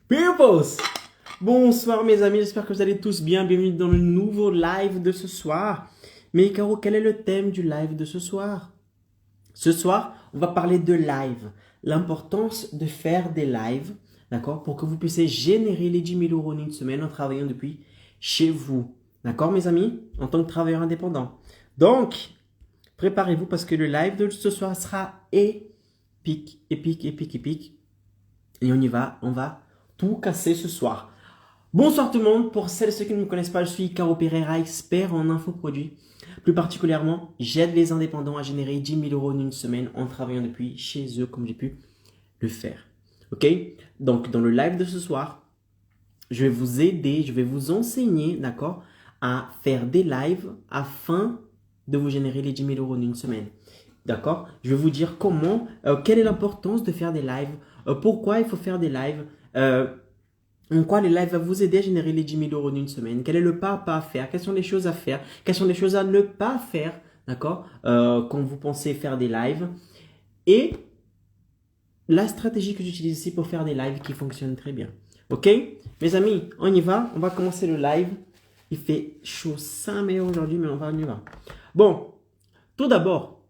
Peoples! Bonsoir mes amis, j'espère que vous allez tous bien. Bienvenue dans le nouveau live de ce soir. Mais Caro, quel est le thème du live de ce soir? Ce soir, on va parler de live. L'importance de faire des lives, d'accord? Pour que vous puissiez générer les 10 000 € en une semaine en travaillant depuis chez vous. D'accord mes amis? En tant que travailleur indépendant. Donc, préparez-vous parce que le live de ce soir sera épique, épique, épique, épique. Et on y va, on va tout casser ce soir. Bonsoir tout le monde, pour celles et ceux qui ne me connaissent pas, je suis Caro Pereira, expert en infoproduits. Plus particulièrement, j'aide les indépendants à générer 10 000 € en une semaine en travaillant depuis chez eux comme j'ai pu le faire. Ok? Donc dans le live de ce soir, je vais vous aider, je vais vous enseigner, d'accord, à faire des lives afin de vous générer les 10 000 € en une semaine. D'accord? Je vais vous dire comment, quelle est l'importance de faire des lives, pourquoi il faut faire des lives, en quoi les lives vont vous aider à générer les 10 000 € en une semaine, quel est le pas à pas à faire, quelles sont les choses à faire, quelles sont les choses à ne pas faire, d'accord, quand vous pensez faire des lives, et la stratégie que j'utilise ici pour faire des lives qui fonctionnent très bien. Ok? Mes amis, on y va, on va commencer le live. Il fait chaud 5 mai aujourd'hui, mais on y va. Bon, tout d'abord,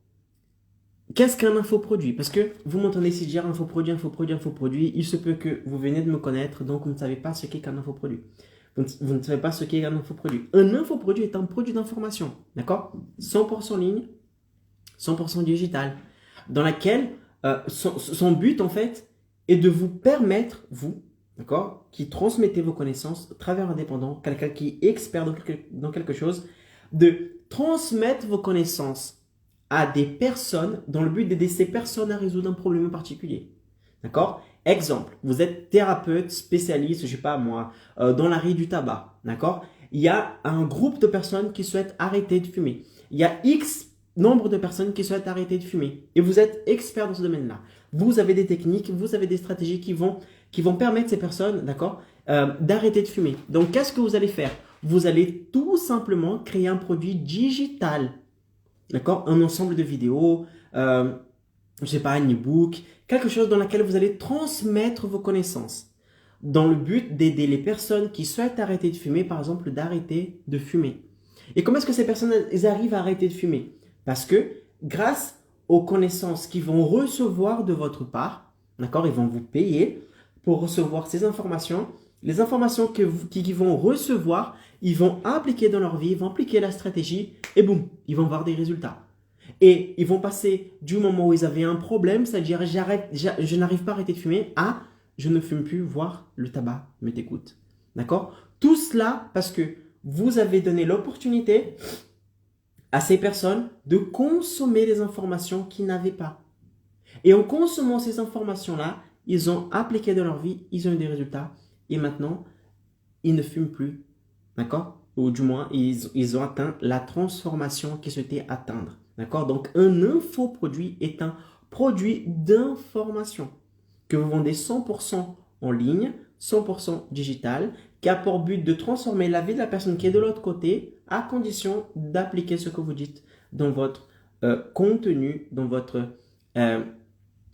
qu'est-ce qu'un infoproduit? Parce que vous m'entendez ici dire infoproduit, infoproduit, infoproduit. Il se peut que vous venez de me connaître, donc vous ne savez pas ce qu'est qu'un infoproduit. Vous ne savez pas ce qu'est un infoproduit. Un infoproduit est un produit d'information, d'accord? 100% ligne, 100% digital, dans laquelle son but, en fait, est de vous permettre, vous, d'accord, qui transmettez vos connaissances, travailleur indépendant, quelqu'un qui est expert dans quelque chose, de transmettre vos connaissances à des personnes dans le but d'aider ces personnes à résoudre un problème en particulier. D'accord? Exemple, vous êtes thérapeute, spécialiste, je sais pas moi, dans l'arrêt du tabac. D'accord? Il y a un groupe de personnes qui souhaitent arrêter de fumer. Il y a X nombre de personnes qui souhaitent arrêter de fumer. Et vous êtes expert dans ce domaine-là. Vous avez des techniques, vous avez des stratégies qui vont permettre ces personnes, d'accord, d'arrêter de fumer. Donc, qu'est-ce que vous allez faire? Vous allez tout simplement créer un produit digital. D'accord? Un ensemble de vidéos, je sais pas, un e-book, quelque chose dans lequel vous allez transmettre vos connaissances dans le but d'aider les personnes qui souhaitent arrêter de fumer, par exemple, d'arrêter de fumer. Et comment est-ce que ces personnes elles arrivent à arrêter de fumer? Parce que grâce aux connaissances qu'ils vont recevoir de votre part, d'accord, ils vont vous payer pour recevoir ces informations. Les informations qu'ils vont recevoir, ils vont appliquer dans leur vie, ils vont appliquer la stratégie et boum, ils vont voir des résultats. Et ils vont passer du moment où ils avaient un problème, c'est-à-dire je n'arrive pas à arrêter de fumer, à je ne fume plus, voire le tabac me dégoûte. D'accord? Tout cela parce que vous avez donné l'opportunité à ces personnes de consommer les informations qu'ils n'avaient pas. Et en consommant ces informations-là, ils ont appliqué dans leur vie, ils ont eu des résultats, et maintenant, ils ne fument plus. D'accord? Ou du moins, ils ont atteint la transformation qu'ils souhaitaient atteindre. D'accord? Donc, un infoproduit est un produit d'information que vous vendez 100% en ligne, 100% digital, qui a pour but de transformer la vie de la personne qui est de l'autre côté, à condition d'appliquer ce que vous dites dans votre contenu, dans votre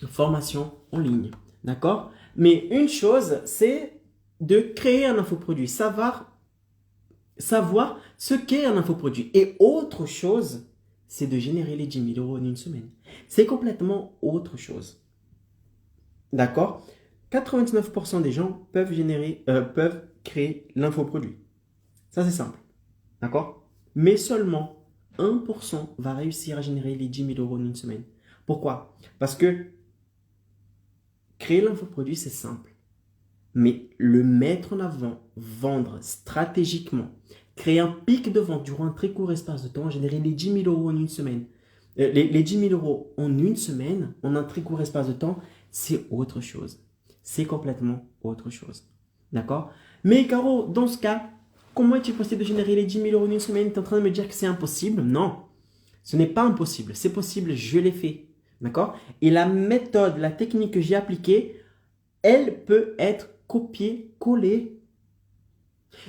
formation en ligne. D'accord? Mais une chose, c'est de créer un infoproduit, savoir ce qu'est un infoproduit. Et autre chose, c'est de générer les 10 000 € en une semaine. C'est complètement autre chose. D'accord? 99% des gens peuvent créer l'infoproduit. Ça, c'est simple. D'accord? Mais seulement 1% va réussir à générer les 10 000 € en une semaine. Pourquoi? Parce que créer l'infoproduit, c'est simple. Mais le mettre en avant, vendre stratégiquement, créer un pic de vente durant un très court espace de temps, générer les 10 000 € en une semaine. Les 10 000 € en une semaine, en un très court espace de temps, c'est autre chose. C'est complètement autre chose. D'accord? Mais Caro, dans ce cas, comment est-il possible de générer les 10 000 € en une semaine? Tu es en train de me dire que c'est impossible? Non, ce n'est pas impossible. C'est possible, je l'ai fait. D'accord? Et la méthode, la technique que j'ai appliquée, elle peut être copier-coller.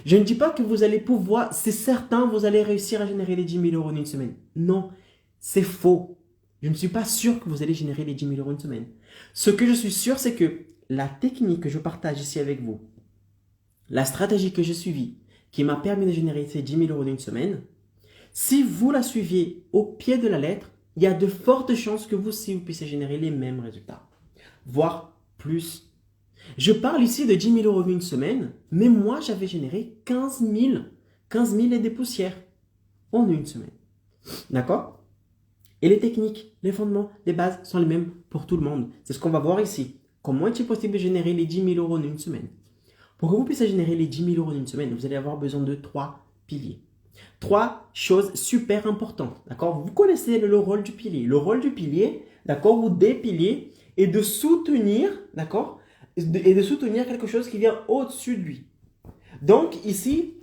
Je ne dis pas que vous allez pouvoir, c'est certain, vous allez réussir à générer les 10 000 € en une semaine. Non, c'est faux. Je ne suis pas sûr que vous allez générer les 10 000 euros une semaine. Ce que je suis sûr, c'est que la technique que je partage ici avec vous, la stratégie que j'ai suivie, qui m'a permis de générer ces 10 000 euros d'une semaine, si vous la suiviez au pied de la lettre, il y a de fortes chances que vous aussi, vous puissiez générer les mêmes résultats, voire plus. Je parle ici de 10 000 euros une semaine, mais moi, j'avais généré 15 000 et des poussières en une semaine. D'accord? Et les techniques, les fondements, les bases sont les mêmes pour tout le monde. C'est ce qu'on va voir ici. Comment est-il possible de générer les 10 000 euros en une semaine? Pour que vous puissiez générer les 10 000 euros en une semaine, vous allez avoir besoin de 3 piliers. 3 choses super importantes. D'accord? Vous connaissez le rôle du pilier. Le rôle du pilier, d'accord, ou des piliers, est de soutenir, d'accord, et de soutenir quelque chose qui vient au-dessus de lui. Donc ici,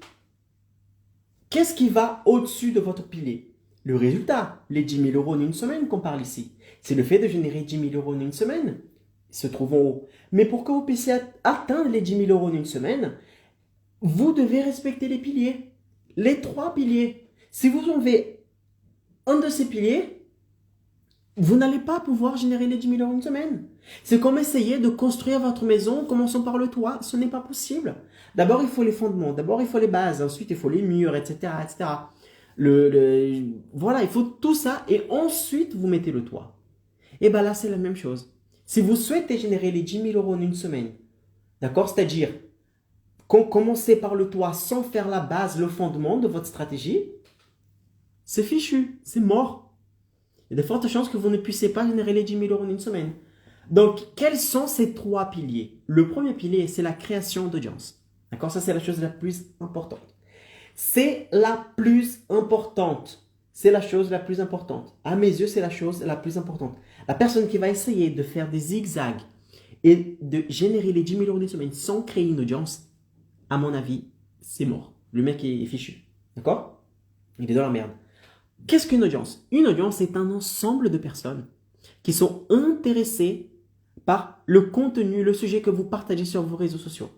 qu'est-ce qui va au-dessus de votre pilier? Le résultat, les 10 000 euros en une semaine qu'on parle ici. C'est le fait de générer 10 000 euros en une semaine. Ils se trouvent en haut. Mais pour que vous puissiez atteindre les 10 000 euros en une semaine, vous devez respecter les piliers. Les 3 piliers. Si vous enlevez un de ces piliers, vous n'allez pas pouvoir générer les 10 000 euros en une semaine. C'est comme essayer de construire votre maison en commençant par le toit. Ce n'est pas possible. D'abord, il faut les fondements. D'abord, il faut les bases. Ensuite, il faut les murs, etc. etc. Voilà, il faut tout ça. Et ensuite, vous mettez le toit. Et bien là, c'est la même chose. Si vous souhaitez générer les 10 000 euros en une semaine, d'accord, c'est-à-dire commencer par le toit sans faire la base, le fondement de votre stratégie, c'est fichu, c'est mort. Il y a de fortes chances que vous ne puissiez pas générer les 10 000 euros en une semaine. Donc, quels sont ces 3 piliers? Le premier pilier, c'est la création d'audience. D'accord? Ça, c'est la chose la plus importante. C'est la plus importante. C'est la chose la plus importante. À mes yeux, c'est la chose la plus importante. La personne qui va essayer de faire des zigzags et de générer les 10 000 euros d'une semaine sans créer une audience, à mon avis, c'est mort. Le mec est fichu. D'accord? Il est dans la merde. Qu'est-ce qu'une audience? Une audience est un ensemble de personnes qui sont intéressées par le contenu, le sujet que vous partagez sur vos réseaux sociaux.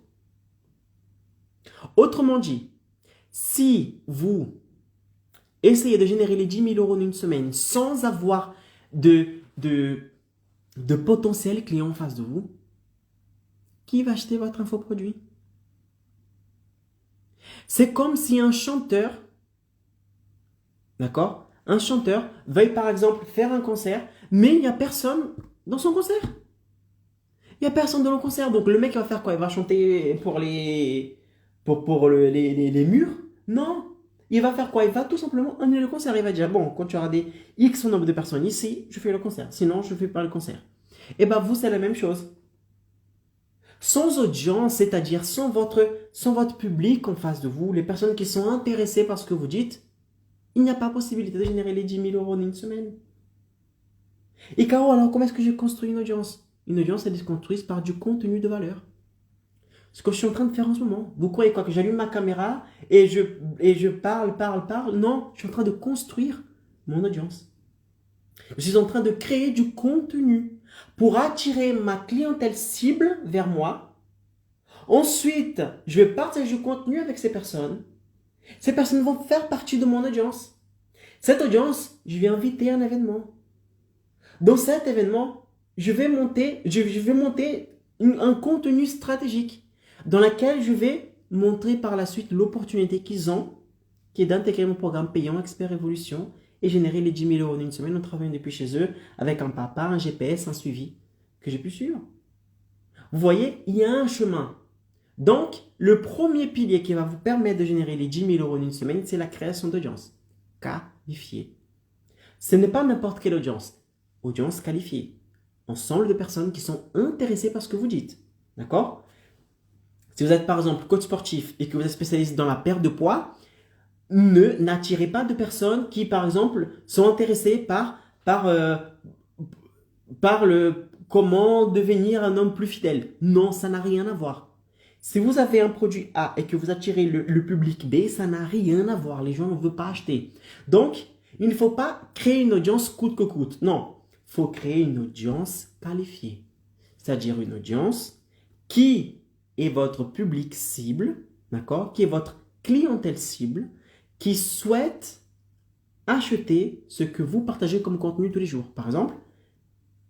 Autrement dit, si vous essayez de générer les 10 000 euros en une semaine sans avoir de potentiels clients en face de vous, qui va acheter votre infoproduit? C'est comme si un chanteur, d'accord, un chanteur veuille par exemple faire un concert, mais il n'y a personne dans son concert. Il n'y a personne dans le concert. Donc le mec va faire quoi? Il va chanter pour les murs? Non. Il va faire quoi? Il va tout simplement annuler le concert. Il va dire, bon, quand tu auras des X nombre de personnes ici, je fais le concert. Sinon, je ne fais pas le concert. Et bien vous, c'est la même chose. Sans audience, c'est-à-dire sans votre public en face de vous, les personnes qui sont intéressées par ce que vous dites, il n'y a pas possibilité de générer les 10 000 euros en une semaine. Et Caro, alors comment est-ce que je construis une audience? Une audience, elle se construit par du contenu de valeur. Ce que je suis en train de faire en ce moment. Vous croyez quoi? Que j'allume ma caméra et je parle? Non, je suis en train de construire mon audience. Je suis en train de créer du contenu pour attirer ma clientèle cible vers moi. Ensuite, je vais partager du contenu avec ces personnes. Ces personnes vont faire partie de mon audience. Cette audience, je vais inviter à un événement. Dans cet événement, je vais monter un contenu stratégique dans lequel je vais montrer par la suite l'opportunité qu'ils ont, qui est d'intégrer mon programme payant Expert Évolution et générer les 10 000 euros en une semaine en travaillant depuis chez eux avec un papa, un GPS, un suivi que j'ai pu suivre. Vous voyez, il y a un chemin. Donc, le premier pilier qui va vous permettre de générer les 10 000 euros en une semaine, c'est la création d'audience qualifiée. Ce n'est pas n'importe quelle audience. Audience qualifiée. Ensemble de personnes qui sont intéressées par ce que vous dites. D'accord? Si vous êtes par exemple coach sportif et que vous êtes spécialiste dans la perte de poids, n'attirez pas de personnes qui par exemple sont intéressées par comment devenir un homme plus fidèle. Non, ça n'a rien à voir. Si vous avez un produit A et que vous attirez le public B, ça n'a rien à voir. Les gens ne veulent pas acheter. Donc, il ne faut pas créer une audience coûte que coûte. Non, il faut créer une audience qualifiée. C'est-à-dire une audience qui est votre public cible, d'accord, qui est votre clientèle cible, qui souhaite acheter ce que vous partagez comme contenu tous les jours. Par exemple,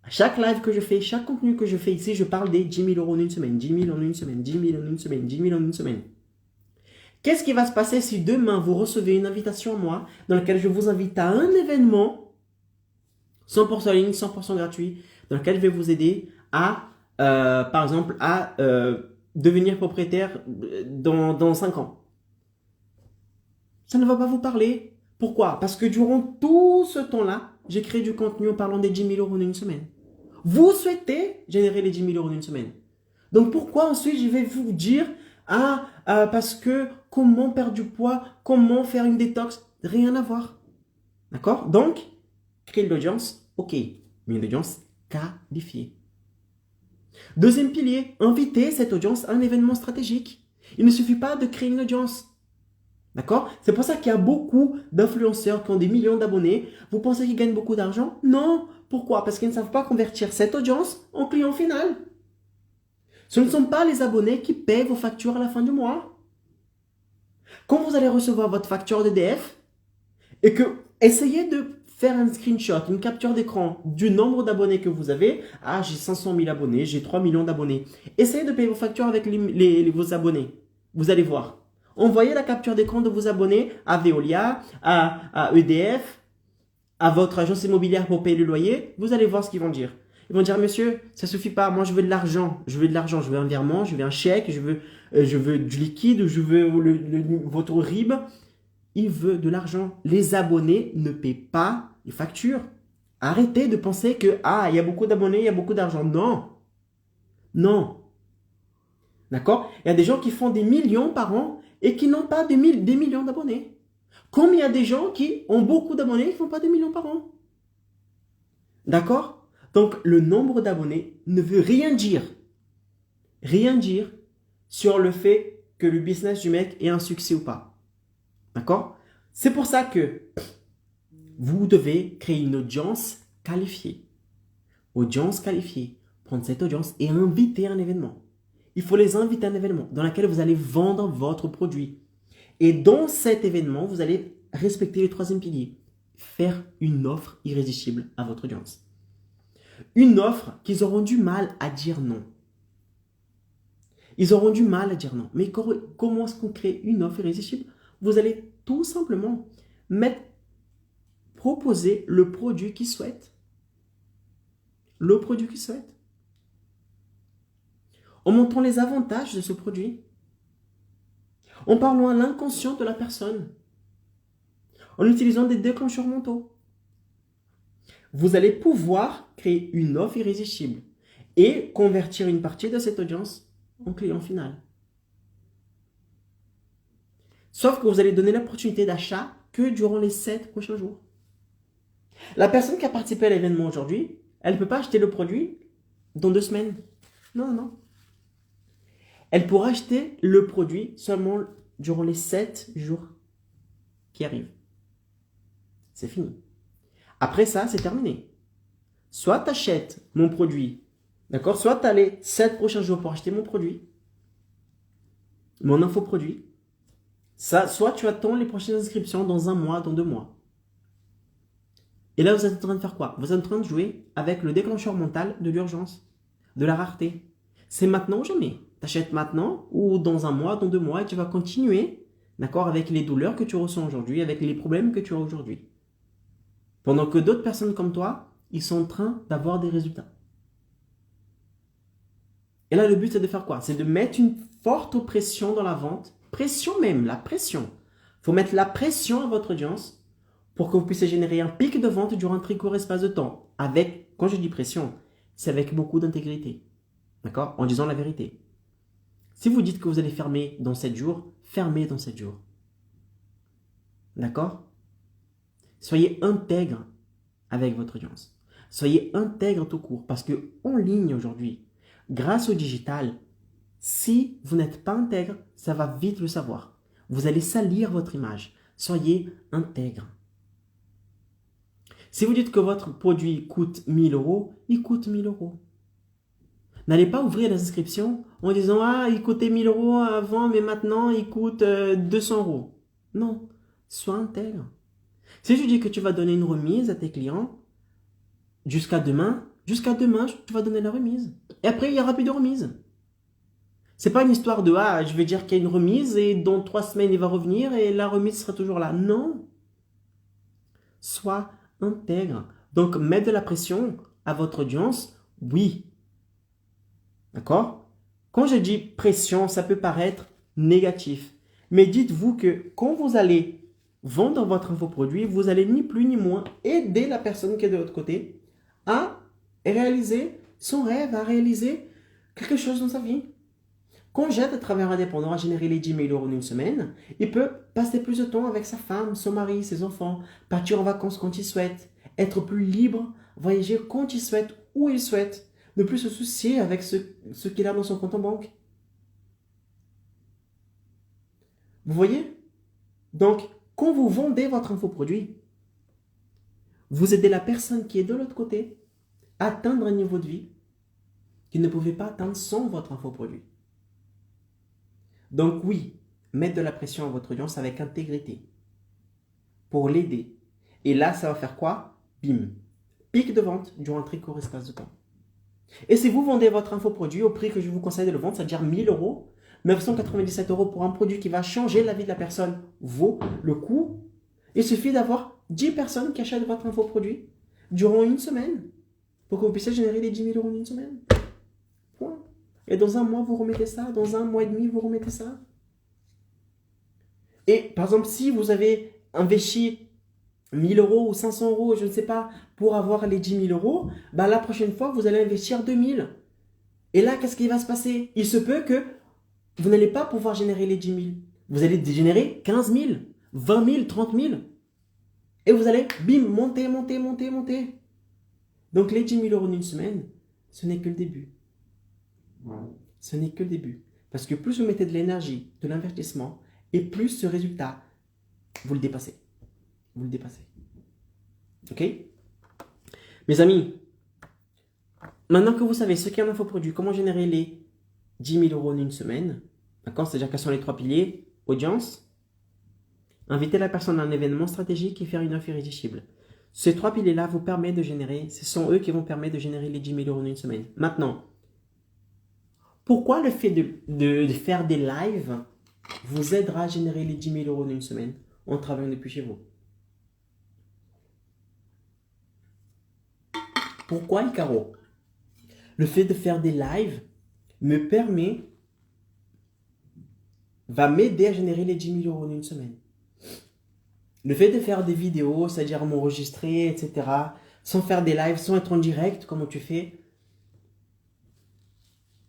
à chaque live que je fais, chaque contenu que je fais ici, je parle des 10 000 euros en une semaine, 10 000 en une semaine, 10 000 en une semaine, 10 000 en une semaine. Qu'est-ce qui va se passer si demain vous recevez une invitation à moi dans laquelle je vous invite à un événement 100% en ligne, 100% gratuit, dans lequel je vais vous aider à, par exemple, à devenir propriétaire dans 5 ans. Ça ne va pas vous parler. Pourquoi? Parce que durant tout ce temps-là, j'ai créé du contenu en parlant des 10 000 euros en une semaine. Vous souhaitez générer les 10 000 euros en une semaine. Donc pourquoi ensuite je vais vous dire, parce que comment perdre du poids, comment faire une détox, rien à voir. D'accord? Donc, créer de l'audience, ok, mais une audience qualifiée. Deuxième pilier, inviter cette audience à un événement stratégique. Il ne suffit pas de créer une audience. D'accord? C'est pour ça qu'il y a beaucoup d'influenceurs qui ont des millions d'abonnés. Vous pensez qu'ils gagnent beaucoup d'argent? Non. Pourquoi? Parce qu'ils ne savent pas convertir cette audience en client final. Ce ne sont pas les abonnés qui paient vos factures à la fin du mois. Quand vous allez recevoir votre facture d'EDF et que essayez de faire un screenshot, une capture d'écran du nombre d'abonnés que vous avez. Ah, j'ai 500 000 abonnés, j'ai 3 millions d'abonnés. Essayez de payer vos factures avec vos abonnés. Vous allez voir. Envoyez la capture d'écran de vos abonnés à Veolia, à EDF, à votre agence immobilière pour payer le loyer. Vous allez voir ce qu'ils vont dire. Ils vont dire, monsieur, ça suffit pas. Moi, je veux de l'argent. Je veux de l'argent. Je veux un virement, je veux un chèque, je veux du liquide, je veux votre RIB. Il veut de l'argent. Les abonnés ne paient pas les factures. Arrêtez de penser que, il y a beaucoup d'abonnés, il y a beaucoup d'argent. Non. Non. D'accord? Il y a des gens qui font des millions par an et qui n'ont pas des millions d'abonnés. Comme il y a des gens qui ont beaucoup d'abonnés et qui ne font pas des millions par an. D'accord? Donc, le nombre d'abonnés ne veut rien dire. Rien dire sur le fait que le business du mec est un succès ou pas. D'accord? C'est pour ça que vous devez créer une audience qualifiée. Audience qualifiée. Prendre cette audience et inviter à un événement. Il faut les inviter à un événement dans lequel vous allez vendre votre produit. Et dans cet événement, vous allez respecter le troisième pilier. Faire une offre irrésistible à votre audience. Une offre qu'ils auront du mal à dire non. Ils auront du mal à dire non. Mais comment est-ce qu'on crée une offre irrésistible? Vous allez tout simplement proposer le produit qu'ils souhaitent. Le produit qu'ils souhaitent. En montrant les avantages de ce produit. En parlant à l'inconscient de la personne. En utilisant des déclencheurs mentaux. Vous allez pouvoir créer une offre irrésistible et convertir une partie de cette audience en client final. Sauf que vous allez donner l'opportunité d'achat que durant les 7 prochains jours. La personne qui a participé à l'événement aujourd'hui, elle ne peut pas acheter le produit dans 2 semaines. Non, non. Elle pourra acheter le produit seulement durant les 7 jours qui arrivent. C'est fini. Après ça, c'est terminé. Soit tu achètes mon produit, d'accord? Soit tu as les 7 prochains jours pour acheter mon produit, mon infoproduit. Soit tu attends les prochaines inscriptions dans 1 mois, dans 2 mois. Et là, vous êtes en train de faire quoi? Vous êtes en train de jouer avec le déclencheur mental de l'urgence, de la rareté. C'est maintenant ou jamais. Tu achètes maintenant ou dans 1 mois, dans 2 mois, et tu vas continuer, d'accord, avec les douleurs que tu ressens aujourd'hui, avec les problèmes que tu as aujourd'hui. Pendant que d'autres personnes comme toi, ils sont en train d'avoir des résultats. Et là, le but, c'est de faire quoi? C'est de mettre une forte pression dans la vente. Pression même, la pression. Il faut mettre la pression à votre audience pour que vous puissiez générer un pic de vente durant un très court espace de temps. Quand je dis pression, c'est avec beaucoup d'intégrité. D'accord? En disant la vérité. Si vous dites que vous allez fermer dans 7 jours, fermez dans 7 jours. D'accord? Soyez intègre avec votre audience. Soyez intègre tout court parce que en ligne aujourd'hui, grâce au digital, si vous n'êtes pas intègre, ça va vite le savoir. Vous allez salir votre image. Soyez intègre. Si vous dites que votre produit coûte 1 000 euros, il coûte 1 000 euros. N'allez pas ouvrir les inscriptions en disant « il coûtait 1 000 euros avant, mais maintenant il coûte 200 euros. » Non, sois intègre. Si tu dis que tu vas donner une remise à tes clients, jusqu'à demain, tu vas donner la remise. Et après, il n'y aura plus de remise. C'est pas une histoire de ah, je vais dire qu'il y a une remise et dans 3 semaines il va revenir et la remise sera toujours là. Non. Sois intègre. Donc, mettre de la pression à votre audience, oui. D'accord? Quand je dis pression, ça peut paraître négatif. Mais dites-vous que quand vous allez vendre votre infoproduit, vous allez ni plus ni moins aider la personne qui est de l'autre côté à réaliser son rêve, à réaliser quelque chose dans sa vie. Quand j'aide à travers un indépendant à générer les 10 000 euros en une semaine, il peut passer plus de temps avec sa femme, son mari, ses enfants, partir en vacances quand il souhaite, être plus libre, voyager quand il souhaite, où il souhaite, ne plus se soucier avec ce qu'il a dans son compte en banque. Vous voyez? Donc, quand vous vendez votre infoproduit, vous aidez la personne qui est de l'autre côté à atteindre un niveau de vie qu'il ne pouvait pas atteindre sans votre infoproduit. Donc oui, mettre de la pression à votre audience avec intégrité pour l'aider. Et là, ça va faire quoi? Bim! Pic de vente durant un très court espace de temps. Et si vous vendez votre infoproduit au prix que je vous conseille de le vendre, c'est-à-dire 1000 euros, 997 euros pour un produit qui va changer la vie de la personne vaut le coût, il suffit d'avoir 10 personnes qui achètent votre infoproduit durant une semaine pour que vous puissiez générer les 10 000 euros en une semaine. Point. Et dans un mois, vous remettez ça. Dans un mois et demi, vous remettez ça. Et par exemple, si vous avez investi 1000 euros ou 500 euros, je ne sais pas, pour avoir les 10 000 euros, bah la prochaine fois, vous allez investir 2000. Et là, qu'est-ce qui va se passer? Il se peut que vous n'allez pas pouvoir générer les 10 000. Vous allez générer 15 000, 20 000, 30 000. Et vous allez, bim, monter, monter, monter, monter. Donc les 10 000 euros en une semaine, ce n'est que le début. Ce n'est que le début. Parce que plus vous mettez de l'énergie, de l'investissement, et plus ce résultat, vous le dépassez. Vous le dépassez. Ok? Mes amis, maintenant que vous savez ce qu'est un infoproduit, comment générer les 10 000 euros en une semaine, d'accord? C'est-à-dire quels sont les 3 piliers? Audience, inviter la personne à un événement stratégique et faire une offre irrésistible. Ces 3 piliers-là vous permettent de générer, ce sont eux qui vont permettre de générer les 10 000 euros en une semaine. Maintenant, pourquoi le fait de faire des lives vous aidera à générer les 10 000 euros en une semaine en travaillant depuis chez vous? Pourquoi, Icaro? Le fait de faire des lives va m'aider à générer les 10 000 euros en une semaine. Le fait de faire des vidéos, c'est-à-dire m'enregistrer, etc., sans faire des lives, sans être en direct, comme tu fais,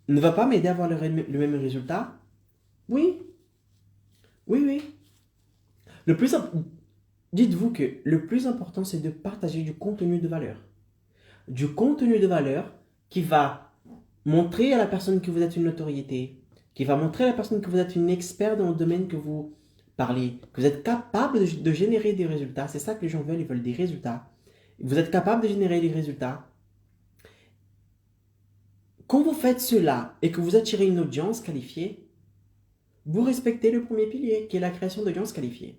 ne va pas m'aider à avoir le même résultat? Oui. Oui, oui. Dites-vous que le plus important, c'est de partager du contenu de valeur. Du contenu de valeur qui va montrer à la personne que vous êtes une notoriété, qui va montrer à la personne que vous êtes une experte dans le domaine que vous parlez, que vous êtes capable de générer des résultats. C'est ça que les gens veulent, ils veulent des résultats. Vous êtes capable de générer des résultats. Quand vous faites cela et que vous attirez une audience qualifiée, vous respectez le premier pilier qui est la création d'audience qualifiée.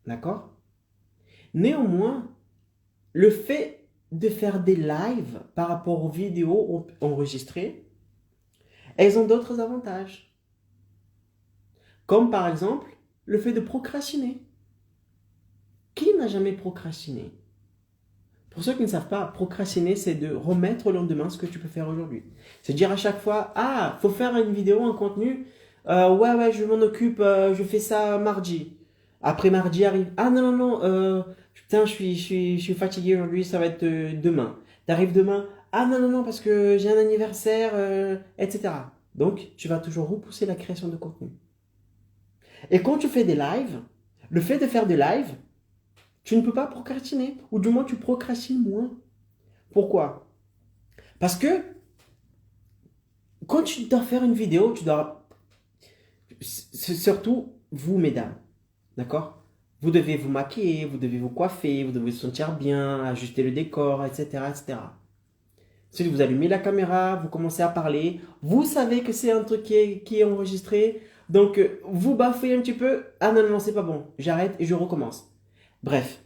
D'accord? Néanmoins, le fait de faire des lives par rapport aux vidéos enregistrées, elles ont d'autres avantages. Comme par exemple, le fait de procrastiner. Qui n'a jamais procrastiné? Pour ceux qui ne savent pas, procrastiner, c'est de remettre au lendemain ce que tu peux faire aujourd'hui. C'est dire à chaque fois, ah, faut faire une vidéo, un contenu. Ouais, je m'en occupe, je fais ça mardi. Après mardi arrive, ah non, putain, je suis fatigué aujourd'hui, ça va être demain. T'arrives demain, ah non, parce que j'ai un anniversaire, etc. Donc, tu vas toujours repousser la création de contenu. Et quand tu fais des lives, le fait de faire des lives, tu ne peux pas procrastiner, ou du moins tu procrastines moins. Pourquoi? Parce que quand tu dois faire une vidéo, surtout vous, mesdames, d'accord? Vous devez vous maquiller, vous devez vous coiffer, vous devez vous sentir bien, ajuster le décor, etc., etc. Si vous allumez la caméra, vous commencez à parler, vous savez que c'est un truc qui est enregistré, donc vous bafouillez un petit peu, ah non, c'est pas bon, j'arrête et je recommence. Bref,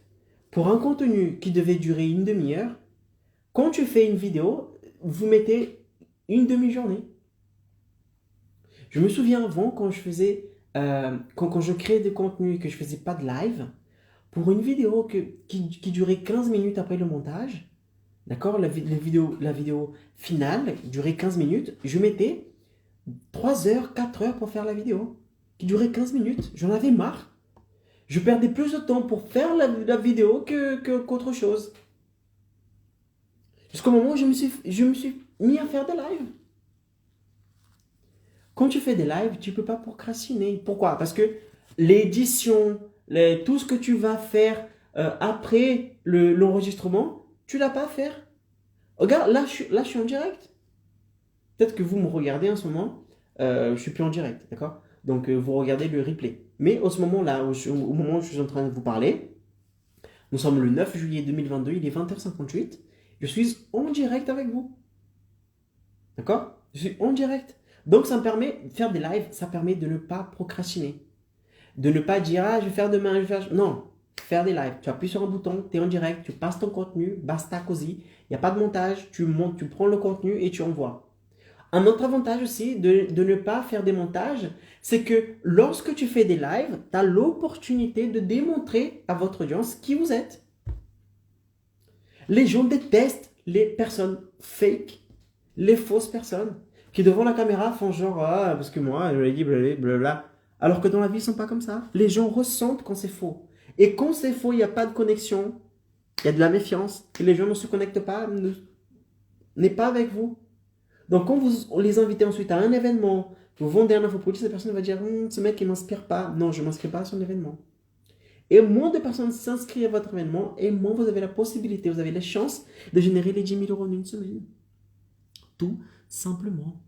Pour un contenu qui devait durer une demi-heure, quand tu fais une vidéo, vous mettez une demi-journée. Je me souviens avant, quand je faisais, quand je créais des contenus et que je faisais pas de live, pour une vidéo qui durait 15 minutes après le montage, d'accord, la vidéo finale durait 15 minutes, je mettais 3 heures, 4 heures pour faire la vidéo, qui durait 15 minutes. J'en avais marre. Je perdais plus de temps pour faire la vidéo qu'autre chose. Jusqu'au moment où je me suis mis à faire des lives. Quand tu fais des lives, tu ne peux pas procrastiner. Pourquoi? Parce que l'édition, tout ce que tu vas faire après l'enregistrement, tu ne l'as pas à faire. Regarde, là, je suis en direct. Peut-être que vous me regardez en ce moment, je ne suis plus en direct, d'accord? Donc, vous regardez le replay. Mais au moment-là, au moment où je suis en train de vous parler, nous sommes le 9 juillet 2022, il est 20h58. Je suis en direct avec vous. D'accord? Je suis en direct. Donc, ça me permet de faire des lives, ça permet de ne pas procrastiner. De ne pas dire, ah, je vais faire demain, je vais faire... Non, faire des lives. Tu appuies sur un bouton, tu es en direct, tu passes ton contenu, basta cosy. Il n'y a pas de montage, tu montes, tu prends le contenu et tu envoies. Un autre avantage aussi de ne pas faire des montages, c'est que lorsque tu fais des lives, tu as l'opportunité de démontrer à votre audience qui vous êtes. Les gens détestent les personnes fake, les fausses personnes qui devant la caméra font genre ah parce que moi je l'ai dit blablabla, alors que dans la vie ils sont pas comme ça. Les gens ressentent quand c'est faux, et quand c'est faux il n'y a pas de connexion, il y a de la méfiance et les gens ne se connectent pas, n'est pas avec vous. Donc quand vous les invitez ensuite à un événement, vous vendez un infoproduit, cette personne va dire ce mec il m'inspire pas, non je m'inscris pas à son événement. Et moins de personnes s'inscrivent à votre événement, et moins vous avez la possibilité, vous avez les chances de générer les 10 000 euros en une semaine. Tout simplement.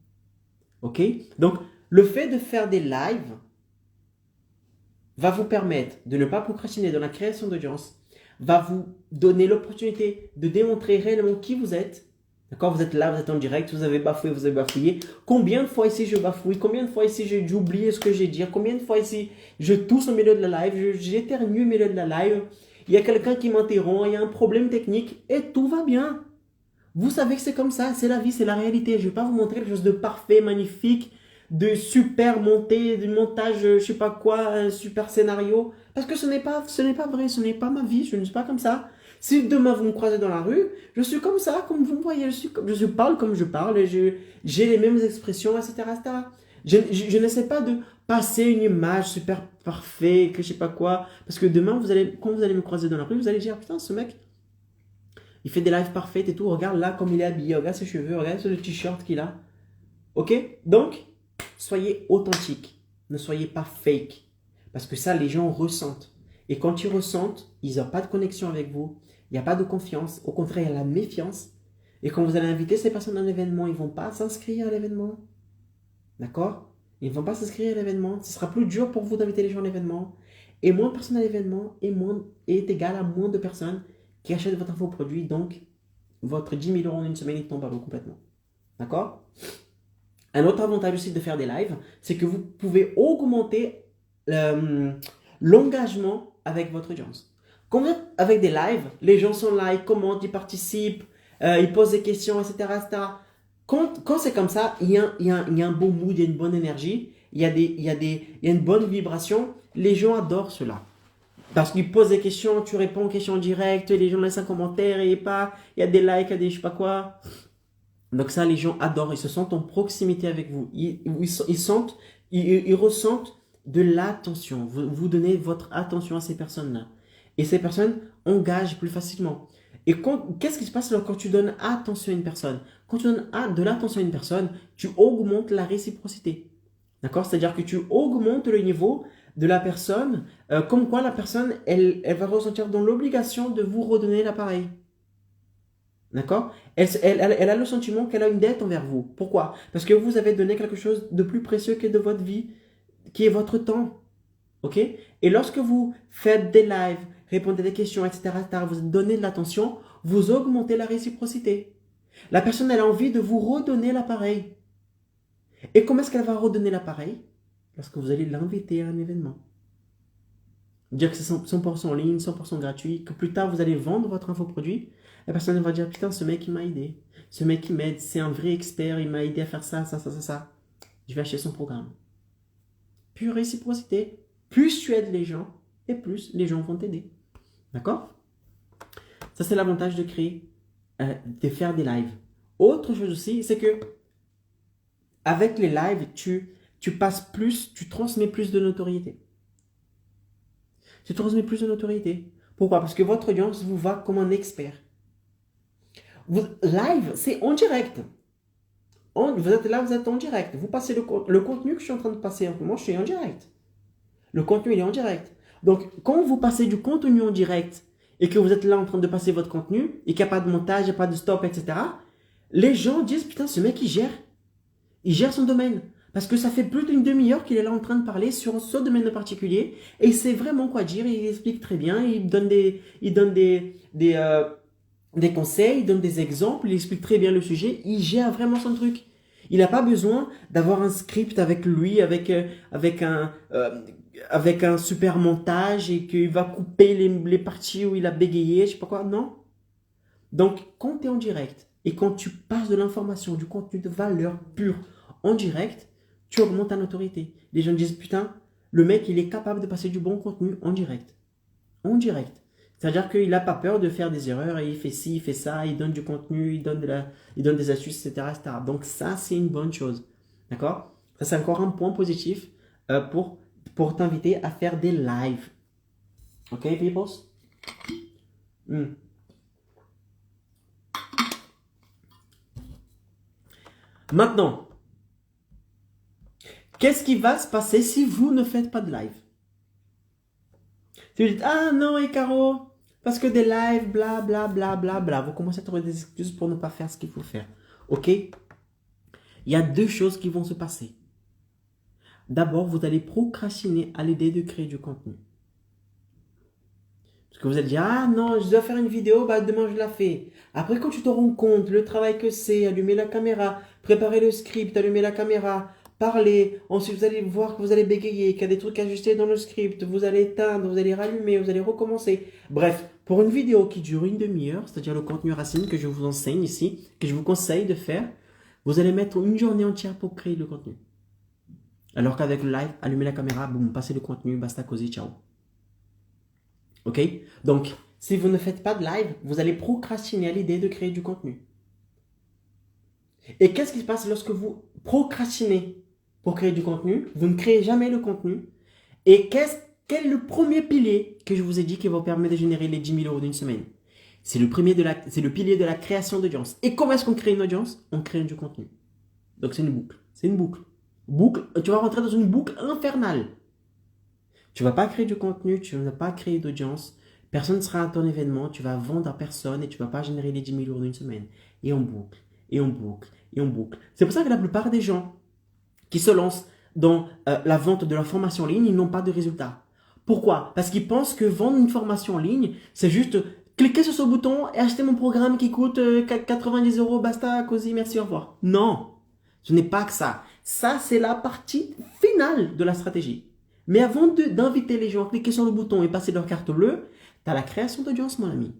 Ok? Donc, le fait de faire des lives va vous permettre de ne pas procrastiner dans la création d'audience, va vous donner l'opportunité de démontrer réellement qui vous êtes. D'accord? Vous êtes là, vous êtes en direct, vous avez bafouillé, vous avez bafouillé. Combien de fois ici je bafouille? Combien de fois ici j'ai oublié ce que j'ai dit? Combien de fois ici je tousse au milieu de la live? J'éternue au milieu de la live. Il y a quelqu'un qui m'interrompt, il y a un problème technique et tout va bien. Vous savez que c'est comme ça, c'est la vie, c'est la réalité. Je ne vais pas vous montrer quelque chose de parfait, magnifique, de super monté, de montage, je sais pas quoi, un super scénario. Parce que ce n'est pas vrai, ce n'est pas ma vie, je ne suis pas comme ça. Si demain vous me croisez dans la rue, je suis comme ça, comme vous me voyez, je parle comme je parle, et j'ai les mêmes expressions, etc. etc. Je n'essaie pas de passer une image super parfaite, que je sais pas quoi. Parce que demain, quand vous allez me croiser dans la rue, vous allez dire, putain, ce mec, il fait des lives parfaits et tout. Regarde là comme il est habillé. Regarde ses cheveux. Regarde le t-shirt qu'il a. Ok? Donc, soyez authentique. Ne soyez pas fake. Parce que ça, les gens ressentent. Et quand ils ressentent, ils n'ont pas de connexion avec vous. Il n'y a pas de confiance. Au contraire, il y a la méfiance. Et quand vous allez inviter ces personnes à un événement, ils ne vont pas s'inscrire à l'événement. D'accord? Ils ne vont pas s'inscrire à l'événement. Ce sera plus dur pour vous d'inviter les gens à l'événement. Et moins de personnes à l'événement est égal à moins de personnes qui achètent votre infoproduit, donc votre 10 000 euros en une semaine, il tombe à l'eau complètement. D'accord? Un autre avantage aussi de faire des lives, c'est que vous pouvez augmenter l'engagement avec votre audience. Quand vous êtes avec des lives, les gens sont là, ils commentent, ils participent, ils posent des questions, etc. etc. Quand c'est comme ça, il y a un bon mood, il y a une bonne énergie, il y a une bonne vibration. Les gens adorent cela. Parce qu'ils posent des questions, tu réponds aux questions en direct, les gens laissent un commentaire, il y a des likes, il y a des je sais pas quoi. Donc ça, les gens adorent, ils se sentent en proximité avec vous. Ils ressentent de l'attention. Vous donnez votre attention à ces personnes-là. Et ces personnes engagent plus facilement. Et qu'est-ce qui se passe quand tu donnes attention à une personne? Quand tu donnes de l'attention à une personne, tu augmentes la réciprocité. D'accord? C'est-à-dire que tu augmentes le niveau de la personne, comme quoi la personne, elle va ressentir dans l'obligation de vous redonner l'appareil. D'accord? Elle a le sentiment qu'elle a une dette envers vous. Pourquoi? Parce que vous avez donné quelque chose de plus précieux que de votre vie, qui est votre temps. Ok? Et lorsque vous faites des lives, répondez à des questions, etc., vous donnez de l'attention, vous augmentez la réciprocité. La personne, elle a envie de vous redonner l'appareil. Et comment est-ce qu'elle va redonner l'appareil? Lorsque vous allez l'inviter à un événement. dire que c'est 100% en ligne, 100% gratuit, que plus tard vous allez vendre votre infoproduit, la personne va dire putain, ce mec il m'a aidé, ce mec il m'aide, c'est un vrai expert, il m'a aidé à faire ça, ça, ça, ça, ça. Je vais acheter son programme. Pure réciprocité. Plus tu aides les gens, et plus les gens vont t'aider. D'accord? Ça, c'est l'avantage de créer, de faire des lives. Autre chose aussi, c'est que avec les lives, tu passes plus, tu transmets plus de notoriété. Tu transmets plus de notoriété. Pourquoi? Parce que votre audience vous voit comme un expert. Live, c'est en direct. Vous êtes là, vous êtes en direct. Vous passez le contenu que je suis en train de passer en ce moment, je suis en direct. Le contenu, il est en direct. Donc, quand vous passez du contenu en direct et que vous êtes là en train de passer votre contenu et qu'il n'y a pas de montage, il n'y a pas de stop, etc., les gens disent, putain, ce mec, il gère son domaine. Parce que ça fait plus d'une demi-heure qu'il est là en train de parler sur ce domaine particulier et il sait vraiment quoi dire, il explique très bien, il donne des conseils, il donne des exemples, il explique très bien le sujet, il gère vraiment son truc. Il n'a pas besoin d'avoir un script avec lui, avec un super montage et qu'il va couper les parties où il a bégayé, je sais pas quoi, non. Donc, quand tu es en direct et quand tu passes de l'information, du contenu de valeur pure en direct, tu augmentes ta notoriété. Les gens disent, putain, le mec, il est capable de passer du bon contenu en direct. En direct. C'est-à-dire qu'il n'a pas peur de faire des erreurs et il fait ci, il fait ça, il donne du contenu, il donne des astuces, etc., etc. Donc ça, c'est une bonne chose. D'accord? Ça, c'est encore un point positif pour t'inviter à faire des lives. Ok, people? Maintenant, qu'est-ce qui va se passer si vous ne faites pas de live? Si vous dites, ah non, Caro, parce que des lives, bla bla bla bla bla, vous commencez à trouver des excuses pour ne pas faire ce qu'il faut faire. Ok? Il y a deux choses qui vont se passer. D'abord, vous allez procrastiner à l'idée de créer du contenu. Parce que vous allez dire, ah non, je dois faire une vidéo, bah demain je la fais. Après, quand tu te rends compte, le travail que c'est, allumer la caméra, préparer le script, allumer la caméra, parler, ensuite vous allez voir que vous allez bégayer, qu'il y a des trucs ajustés dans le script, vous allez éteindre, vous allez rallumer, vous allez recommencer. Bref, pour une vidéo qui dure une demi-heure, c'est-à-dire le contenu racine que je vous enseigne ici, que je vous conseille de faire, vous allez mettre une journée entière pour créer le contenu. Alors qu'avec le live, allumez la caméra, boum, passez le contenu, basta cosy, ciao. Ok? Donc, si vous ne faites pas de live, vous allez procrastiner à l'idée de créer du contenu. Et qu'est-ce qui se passe lorsque vous procrastinez pour créer du contenu? Vous ne créez jamais le contenu. Et quel est le premier pilier que je vous ai dit qui va vous permettre de générer les 10 000 € d'une semaine? C'est le pilier de la création d'audience. Et comment est-ce qu'on crée une audience? On crée du contenu. Donc, c'est une boucle. C'est une boucle. Tu vas rentrer dans une boucle infernale. Tu ne vas pas créer du contenu, tu ne vas pas créer d'audience. Personne ne sera à ton événement, tu vas vendre à personne et tu ne vas pas générer les 10 000 € d'une semaine. Et on boucle, et on boucle, et on boucle. C'est pour ça que la plupart des gens qui se lancent dans la vente de leur formation en ligne, ils n'ont pas de résultat. Pourquoi? Parce qu'ils pensent que vendre une formation en ligne, c'est juste cliquer sur ce bouton et acheter mon programme qui coûte 90 €, basta, cosy, merci, au revoir. Non, ce n'est pas que ça. Ça, c'est la partie finale de la stratégie. Mais avant d'inviter les gens à cliquer sur le bouton et passer leur carte bleue, tu as la création d'audience, mon ami.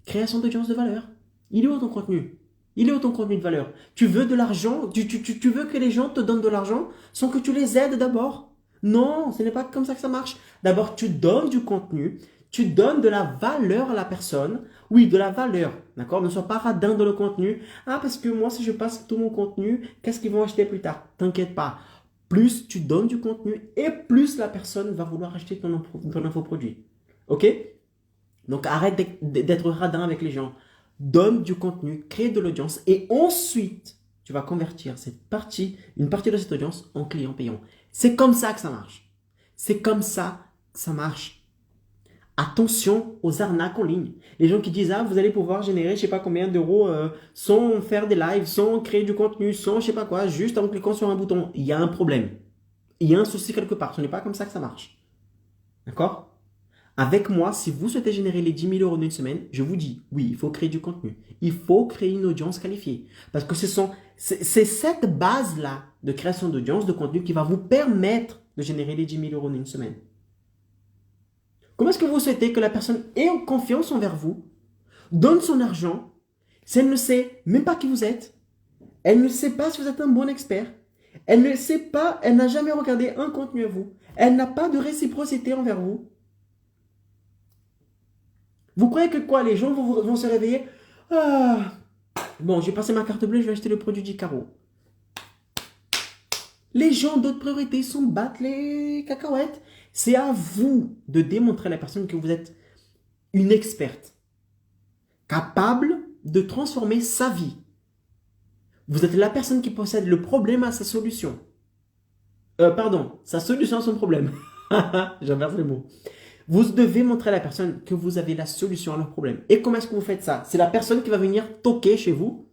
Création d'audience de valeur. Il est où ton contenu? Il est où ton contenu de valeur? Tu veux de l'argent? Tu veux que les gens te donnent de l'argent sans que tu les aides d'abord? Non, ce n'est pas comme ça que ça marche. D'abord, tu donnes du contenu, tu donnes de la valeur à la personne. Oui, de la valeur, d'accord? Ne sois pas radin dans le contenu. Ah, parce que moi, si je passe tout mon contenu, qu'est-ce qu'ils vont acheter plus tard? T'inquiète pas. Plus tu donnes du contenu et plus la personne va vouloir acheter ton infoproduit. Ok? Donc arrête d'être radin avec les gens. Donne du contenu, crée de l'audience et ensuite tu vas convertir une partie de cette audience en client payant. C'est comme ça que ça marche. C'est comme ça que ça marche. Attention aux arnaques en ligne. Les gens qui disent, ah, vous allez pouvoir générer je sais pas combien d'euros sans faire des lives, sans créer du contenu, sans je sais pas quoi, juste en cliquant sur un bouton. Il y a un problème. Il y a un souci quelque part. Ce n'est pas comme ça que ça marche. D'accord? Avec moi, si vous souhaitez générer les 10 000 € d'une semaine, je vous dis, oui, il faut créer du contenu. Il faut créer une audience qualifiée. Parce que c'est cette base-là de création d'audience, de contenu qui va vous permettre de générer les 10 000 € d'une semaine. Comment est-ce que vous souhaitez que la personne ait confiance envers vous, donne son argent, si elle ne sait même pas qui vous êtes, elle ne sait pas si vous êtes un bon expert, elle ne sait pas, elle n'a jamais regardé un contenu à vous, elle n'a pas de réciprocité envers vous. Vous croyez que quoi? Les gens vont se réveiller? Ah, bon, j'ai passé ma carte bleue, je vais acheter le produit d'Icaro. Les gens d'autres priorités s'en battent les cacahuètes. C'est à vous de démontrer à la personne que vous êtes une experte, capable de transformer sa vie. Vous êtes la personne qui possède le problème à sa solution. Sa solution à son problème. J'inverse les mots. Vous devez montrer à la personne que vous avez la solution à leur problème. Et comment est-ce que vous faites ça? C'est la personne qui va venir toquer chez vous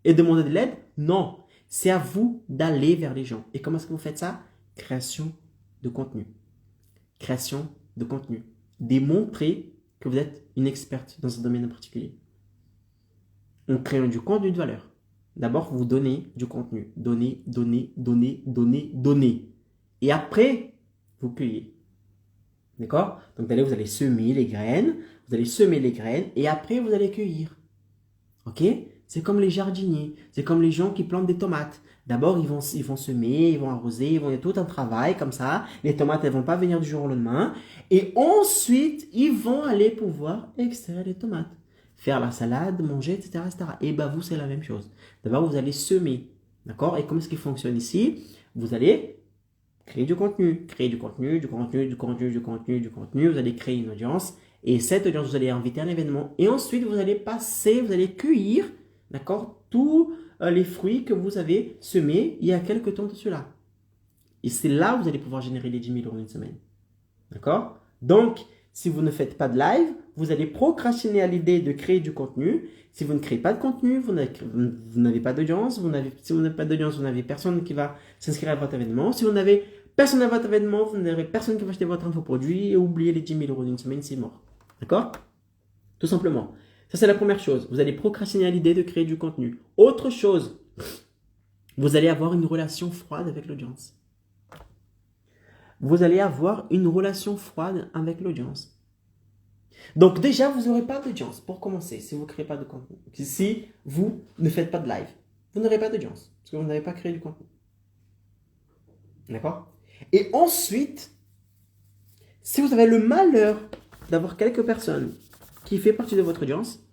et demander de l'aide? Non. C'est à vous d'aller vers les gens. Et comment est-ce que vous faites ça? Création de contenu. Création de contenu. Démontrer que vous êtes une experte dans un domaine en particulier. En créant du contenu de valeur. D'abord, vous donnez du contenu. Donnez. Et après, vous cueillez. D'accord? Donc, vous allez semer les graines. Et après, vous allez cueillir. Ok? C'est comme les jardiniers. C'est comme les gens qui plantent des tomates. D'abord, ils vont semer, ils vont arroser, ils vont faire tout un travail comme ça. Les tomates, elles ne vont pas venir du jour au lendemain. Et ensuite, ils vont aller pouvoir extraire les tomates. Faire la salade, manger, etc. Et vous, c'est la même chose. D'abord, vous allez semer. D'accord? Et comment est-ce qu'il fonctionne ici? Vous allez créer du contenu. Vous allez créer une audience. Et cette audience, vous allez inviter à un événement. Et ensuite, vous allez cueillir, d'accord, tous les fruits que vous avez semés il y a quelques temps de cela. Et c'est là où vous allez pouvoir générer les 10 000 euros en une semaine. D'accord? Donc, si vous ne faites pas de live, vous allez procrastiner à l'idée de créer du contenu. Si vous ne créez pas de contenu, vous n'avez pas d'audience. Si vous n'avez pas d'audience, vous n'avez personne qui va s'inscrire à votre événement. Si vous n'avez personne à votre événement, vous n'aurez personne qui va acheter votre infoproduit et oublier les 10 000 euros d'une semaine, c'est mort. D'accord? Tout simplement. Ça, c'est la première chose. Vous allez procrastiner à l'idée de créer du contenu. Autre chose, vous allez avoir une relation froide avec l'audience. Vous allez avoir une relation froide avec l'audience. Donc déjà, vous n'aurez pas d'audience pour commencer si vous ne créez pas de contenu. Si vous ne faites pas de live, vous n'aurez pas d'audience parce que vous n'avez pas créé du contenu. D'accord? Et ensuite, si vous avez le malheur d'avoir quelques personnes qui font partie de votre audience,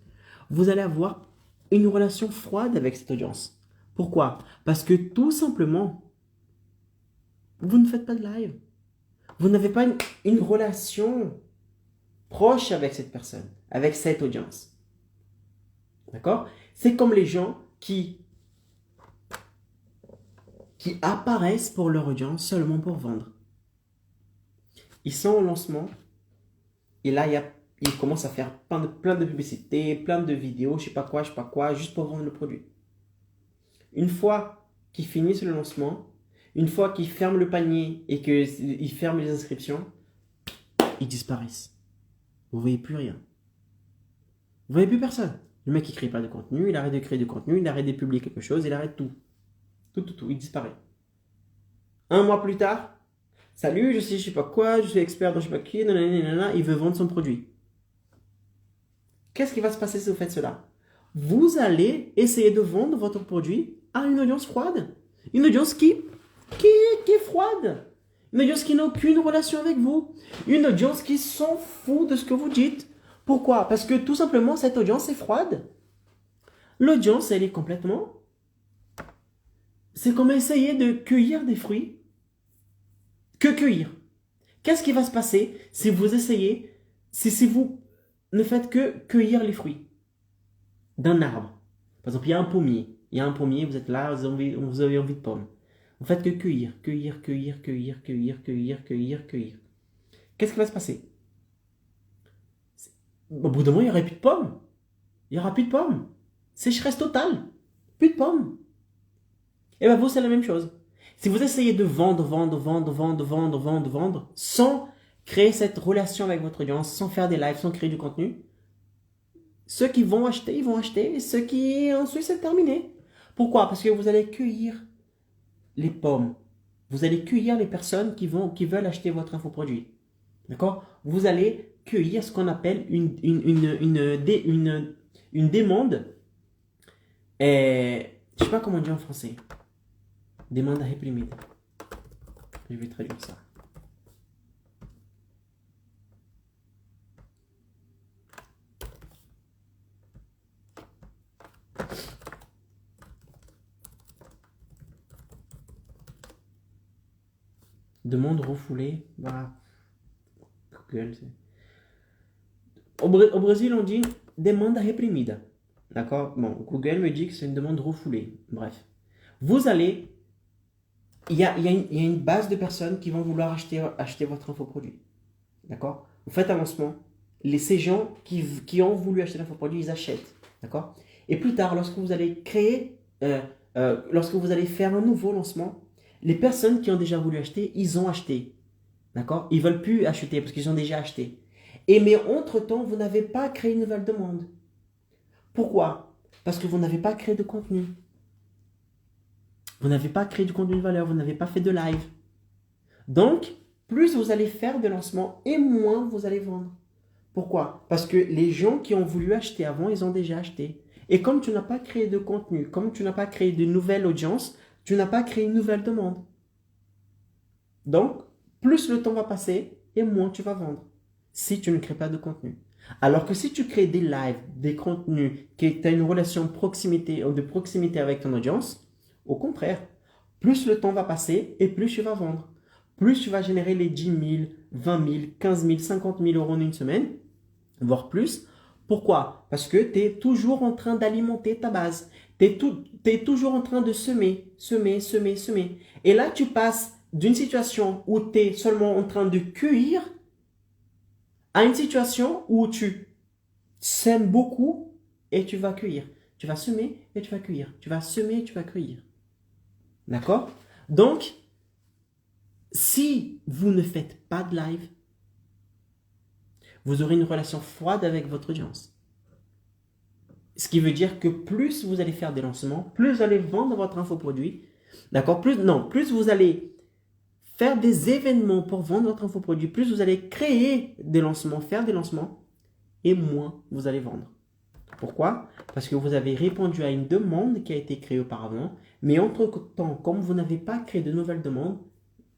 vous allez avoir une relation froide avec cette audience. Pourquoi? Parce que tout simplement, vous ne faites pas de live. Vous n'avez pas une relation proche avec cette personne, avec cette audience. D'accord? C'est comme les gens qui apparaissent pour leur audience seulement pour vendre. Ils sont au lancement et là, ils commencent à faire plein de publicités, plein de vidéos, je sais pas quoi, juste pour vendre le produit. Une fois qu'ils finissent le lancement, une fois qu'ils ferment le panier et qu'ils ferment les inscriptions, ils disparaissent. Vous ne voyez plus rien. Vous ne voyez plus personne. Le mec, il ne crée pas de contenu, il arrête de créer du contenu, il arrête de publier quelque chose, il arrête tout. Tout, il disparaît. Un mois plus tard, salut, je sais pas quoi, je suis expert dans je sais pas qui, nanana, il veut vendre son produit. Qu'est-ce qui va se passer si vous faites cela? Vous allez essayer de vendre votre produit à une audience froide. Une audience qui est froide. Une audience qui n'a aucune relation avec vous. Une audience qui s'en fout de ce que vous dites. Pourquoi? Parce que tout simplement, cette audience est froide. L'audience, elle est complètement... C'est comme essayer de cueillir des fruits. Que cueillir? Qu'est-ce qui va se passer si vous essayez, si vous ne faites que cueillir les fruits d'un arbre? Par exemple, il y a un pommier, vous êtes là, vous avez envie de pommes. Vous faites que cueillir. Qu'est-ce qui va se passer? Au bout d'un moment, il n'y aura plus de pommes. Il n'y aura plus de pommes. Sécheresse totale. Plus de pommes. Et bien vous, c'est la même chose. Si vous essayez de vendre, sans créer cette relation avec votre audience, sans faire des lives, sans créer du contenu, ceux qui vont acheter, ils vont acheter, et ceux qui ensuite, c'est terminé. Pourquoi? Parce que vous allez cueillir les pommes. Vous allez cueillir les personnes qui veulent acheter votre infoproduit. D'accord? Vous allez cueillir ce qu'on appelle une demande. Je ne sais pas comment on dit en français. Demande réprimée. Je vais traduire ça. Demande refoulée. Voilà. Google. Au Brésil, on dit demanda reprimida. D'accord? Bon, Google me dit que c'est une demande refoulée. Bref. Vous allez. Il y a une base de personnes qui vont vouloir acheter votre infoproduit. D'accord? Vous faites un lancement. Ces gens qui ont voulu acheter l'infoproduit, ils achètent. D'accord? Et plus tard, lorsque vous allez lorsque vous allez faire un nouveau lancement, les personnes qui ont déjà voulu acheter, ils ont acheté. D'accord? Ils ne veulent plus acheter parce qu'ils ont déjà acheté. Mais entre-temps, vous n'avez pas créé une nouvelle demande. Pourquoi? Parce que vous n'avez pas créé de contenu. Vous n'avez pas créé du contenu de valeur, vous n'avez pas fait de live. Donc, plus vous allez faire de lancements et moins vous allez vendre. Pourquoi? Parce que les gens qui ont voulu acheter avant, ils ont déjà acheté. Et comme tu n'as pas créé de contenu, comme tu n'as pas créé de nouvelle audience, tu n'as pas créé une nouvelle demande. Donc, plus le temps va passer et moins tu vas vendre si tu ne crées pas de contenu. Alors que si tu crées des lives, des contenus, que tu as une relation de proximité avec ton audience, au contraire, plus le temps va passer et plus tu vas vendre. Plus tu vas générer les 10 000, 20 000, 15 000, 50 000 euros en une semaine, voire plus. Pourquoi? Parce que tu es toujours en train d'alimenter ta base. Tu es toujours en train de semer. Et là, tu passes d'une situation où tu es seulement en train de cueillir à une situation où tu sèmes beaucoup et tu vas cueillir. Tu vas semer et tu vas cueillir. Tu vas semer et tu vas cueillir. D'accord? Donc, si vous ne faites pas de live, vous aurez une relation froide avec votre audience. Ce qui veut dire que plus vous allez faire des lancements, plus vous allez vendre votre infoproduit. D'accord? Plus vous allez faire des événements pour vendre votre infoproduit, plus vous allez créer des lancements, faire des lancements, et moins vous allez vendre. Pourquoi? Parce que vous avez répondu à une demande qui a été créée auparavant, mais entre-temps, comme vous n'avez pas créé de nouvelles demandes,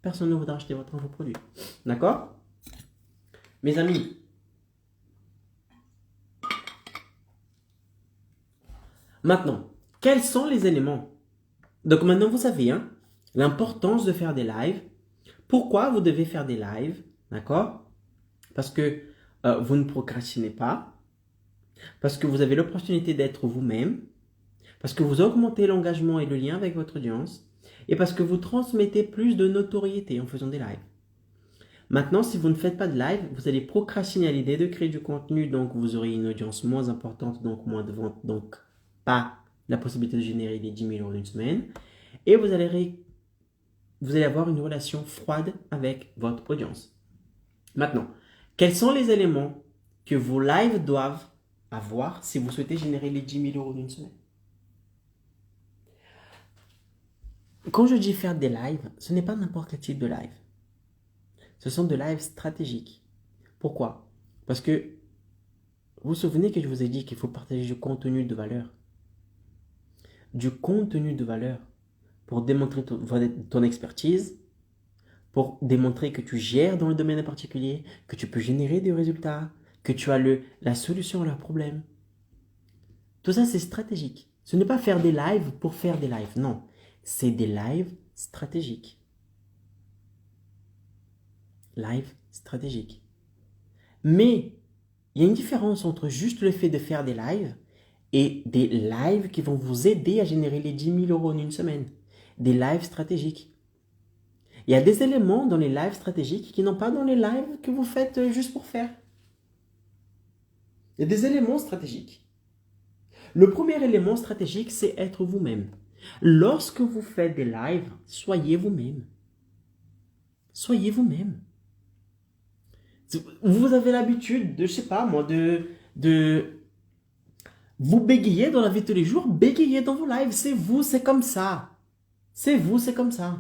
personne ne voudra acheter votre infoproduit. D'accord? Mes amis, maintenant, quels sont les éléments? Donc maintenant, vous savez l'importance de faire des lives. Pourquoi vous devez faire des lives? D'accord? Parce que vous ne procrastinez pas. Parce que vous avez l'opportunité d'être vous-même. Parce que vous augmentez l'engagement et le lien avec votre audience. Et parce que vous transmettez plus de notoriété en faisant des lives. Maintenant, si vous ne faites pas de live, vous allez procrastiner à l'idée de créer du contenu. Donc, vous aurez une audience moins importante, donc moins de ventes. Donc, pas la possibilité de générer les 10 000 euros d'une semaine. Et vous allez avoir une relation froide avec votre audience. Maintenant, quels sont les éléments que vos lives doivent avoir si vous souhaitez générer les 10 000 euros d'une semaine? Quand je dis faire des lives, ce n'est pas n'importe quel type de live. Ce sont des lives stratégiques. Pourquoi? Parce que vous vous souvenez que je vous ai dit qu'il faut partager du contenu de valeur. Du contenu de valeur pour démontrer ton expertise, pour démontrer que tu gères dans le domaine en particulier, que tu peux générer des résultats, que tu as la solution à leurs problèmes. Tout ça, c'est stratégique. Ce n'est pas faire des lives pour faire des lives. Non, c'est des lives stratégiques. Live stratégique. Mais il y a une différence entre juste le fait de faire des lives et des lives qui vont vous aider à générer les 10 000 euros en une semaine. Des lives stratégiques. Il y a des éléments dans les lives stratégiques qui n'ont pas dans les lives que vous faites juste pour faire. Il y a des éléments stratégiques. Le premier élément stratégique, c'est être vous-même. Lorsque vous faites des lives, soyez vous-même. Soyez vous-même. Vous avez l'habitude de, je sais pas moi, de vous bégayer dans la vie de tous les jours, bégayez dans vos lives. C'est vous, c'est comme ça. C'est vous, c'est comme ça.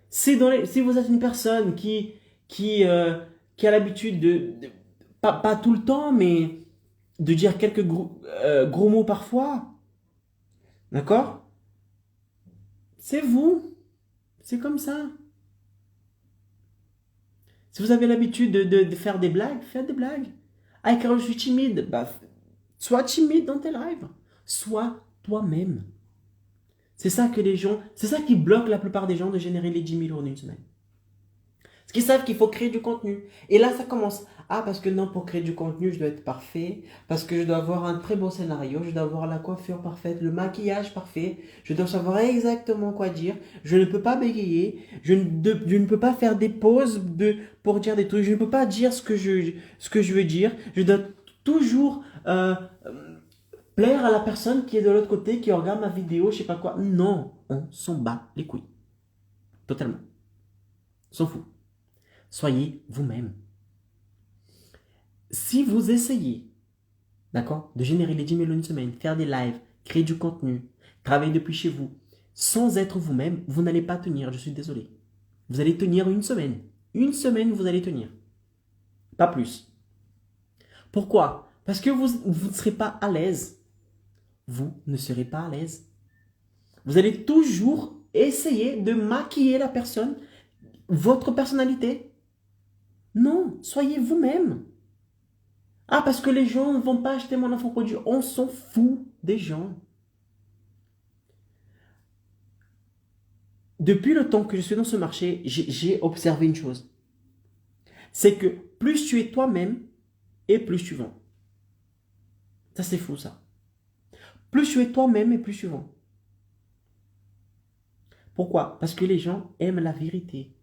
Si vous êtes une personne qui qui a l'habitude pas tout le temps, mais de dire quelques gros mots parfois. D'accord? C'est vous. C'est comme ça. Si vous avez l'habitude de faire des blagues, faites des blagues. Ah, Caro, je suis timide. Bah, sois timide dans tes lives. Sois toi-même. C'est ça que les gens, c'est ça qui bloque la plupart des gens de générer les 10 000 € en une semaine. Parce qu'ils savent qu'il faut créer du contenu. Et là, ça commence. Ah, parce que non, pour créer du contenu, je dois être parfait. Parce que je dois avoir un très beau scénario. Je dois avoir la coiffure parfaite, le maquillage parfait. Je dois savoir exactement quoi dire. Je ne peux pas bégayer. Je ne peux pas faire des pauses pour dire des trucs. Je ne peux pas dire ce que je veux dire. Je dois toujours plaire à la personne qui est de l'autre côté, qui regarde ma vidéo, je sais pas quoi. Non, on s'en bat les couilles. Totalement. On s'en fout. Soyez vous-même. Si vous essayez, d'accord, de générer les 10 000 € une semaine, faire des lives, créer du contenu, travailler depuis chez vous, sans être vous-même, vous n'allez pas tenir, je suis désolé. Vous allez tenir une semaine. Une semaine, vous allez tenir. Pas plus. Pourquoi? Parce que vous ne serez pas à l'aise. Vous ne serez pas à l'aise. Vous allez toujours essayer de maquiller la personne, votre personnalité. Non, soyez vous-même. Ah, parce que les gens ne vont pas acheter mon infoproduit. On s'en fout des gens. Depuis le temps que je suis dans ce marché, j'ai observé une chose. C'est que plus tu es toi-même et plus tu vends. Ça, c'est fou, ça. Plus tu es toi-même et plus tu vends. Pourquoi? Parce que les gens aiment la vérité.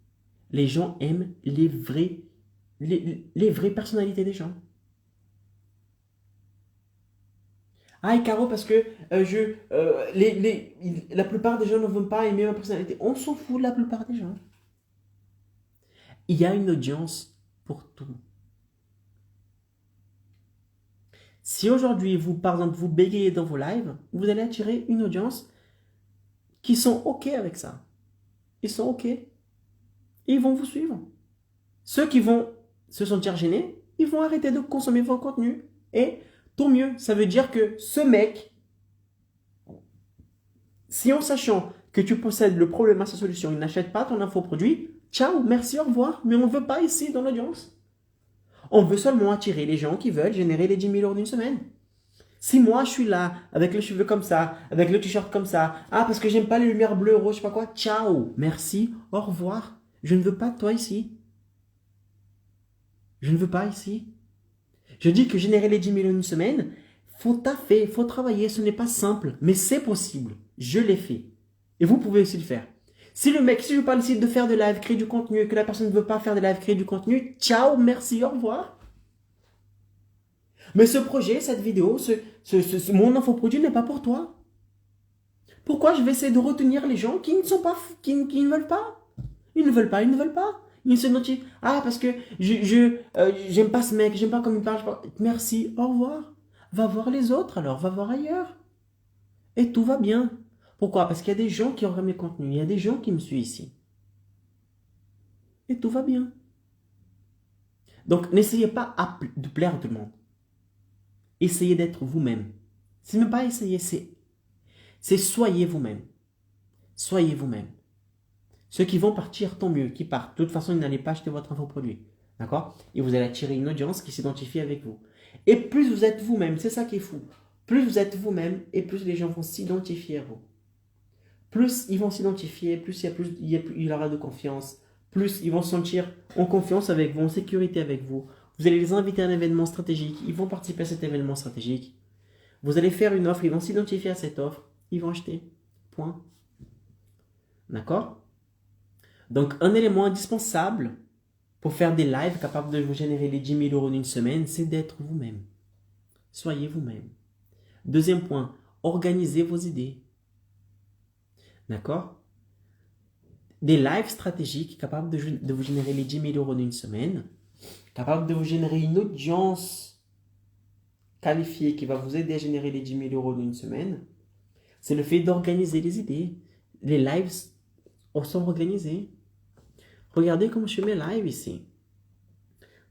Les gens aiment les vraies personnalités des gens. Ah, et Caro, parce que la plupart des gens ne vont pas aimer ma personnalité. On s'en fout de la plupart des gens. Il y a une audience pour tout. Si aujourd'hui, vous, par exemple, vous bégayez dans vos lives, vous allez attirer une audience qui sont OK avec ça. Ils sont OK. Et ils vont vous suivre. Ceux qui vont se sentir gênés, ils vont arrêter de consommer vos contenus. Et tant mieux, ça veut dire que ce mec, si en sachant que tu possèdes le problème à sa solution, il n'achète pas ton infoproduit, ciao, merci, au revoir. Mais on ne veut pas ici dans l'audience. On veut seulement attirer les gens qui veulent générer les 10 000 € d'une semaine. Si moi je suis là, avec les cheveux comme ça, avec le t-shirt comme ça, ah parce que j'aime pas les lumières bleues, roses, je sais pas quoi, ciao, merci, au revoir. Je ne veux pas de toi ici. Je ne veux pas ici. Je dis que générer les 10 000 € une semaine, faut taffer, faut travailler, ce n'est pas simple, mais c'est possible. Je l'ai fait. Et vous pouvez aussi le faire. Si je parle ici de faire de live, créer du contenu, et que la personne ne veut pas faire de live, créer du contenu, ciao, merci, au revoir. Mais ce projet, cette vidéo, mon infoproduit n'est pas pour toi. Pourquoi je vais essayer de retenir les gens qui ne sont pas, qui ne veulent pas? Ils ne veulent pas, ils ne veulent pas. Ils se notent, ah, parce que j'aime pas ce mec, j'aime pas comme il parle. Merci, au revoir. Va voir les autres alors, va voir ailleurs. Et tout va bien. Pourquoi? Parce qu'il y a des gens qui regardent mes contenus, il y a des gens qui me suivent ici. Et tout va bien. Donc, n'essayez pas de plaire à tout le monde. Essayez d'être vous-même. C'est même pas essayer, c'est soyez vous-même. Soyez vous-même. Ceux qui vont partir, tant mieux, qui partent. De toute façon, ils n'allaient pas acheter votre infoproduit. D'accord? Et vous allez attirer une audience qui s'identifie avec vous. Et plus vous êtes vous-même, c'est ça qui est fou. Plus vous êtes vous-même et plus les gens vont s'identifier à vous. Plus ils vont s'identifier, plus il y aura de confiance. Plus ils vont se sentir en confiance avec vous, en sécurité avec vous. Vous allez les inviter à un événement stratégique. Ils vont participer à cet événement stratégique. Vous allez faire une offre. Ils vont s'identifier à cette offre. Ils vont acheter. Point. D'accord? Donc, un élément indispensable pour faire des lives capables de vous générer les 10 000 € en une semaine, c'est d'être vous-même. Soyez vous-même. Deuxième point, organisez vos idées. D'accord? Des lives stratégiques capables de vous générer les 10 000 € en une semaine, capables de vous générer une audience qualifiée qui va vous aider à générer les 10 000 € en une semaine, c'est le fait d'organiser les idées. Les lives sont organisés. Regardez comment je fais mes lives ici.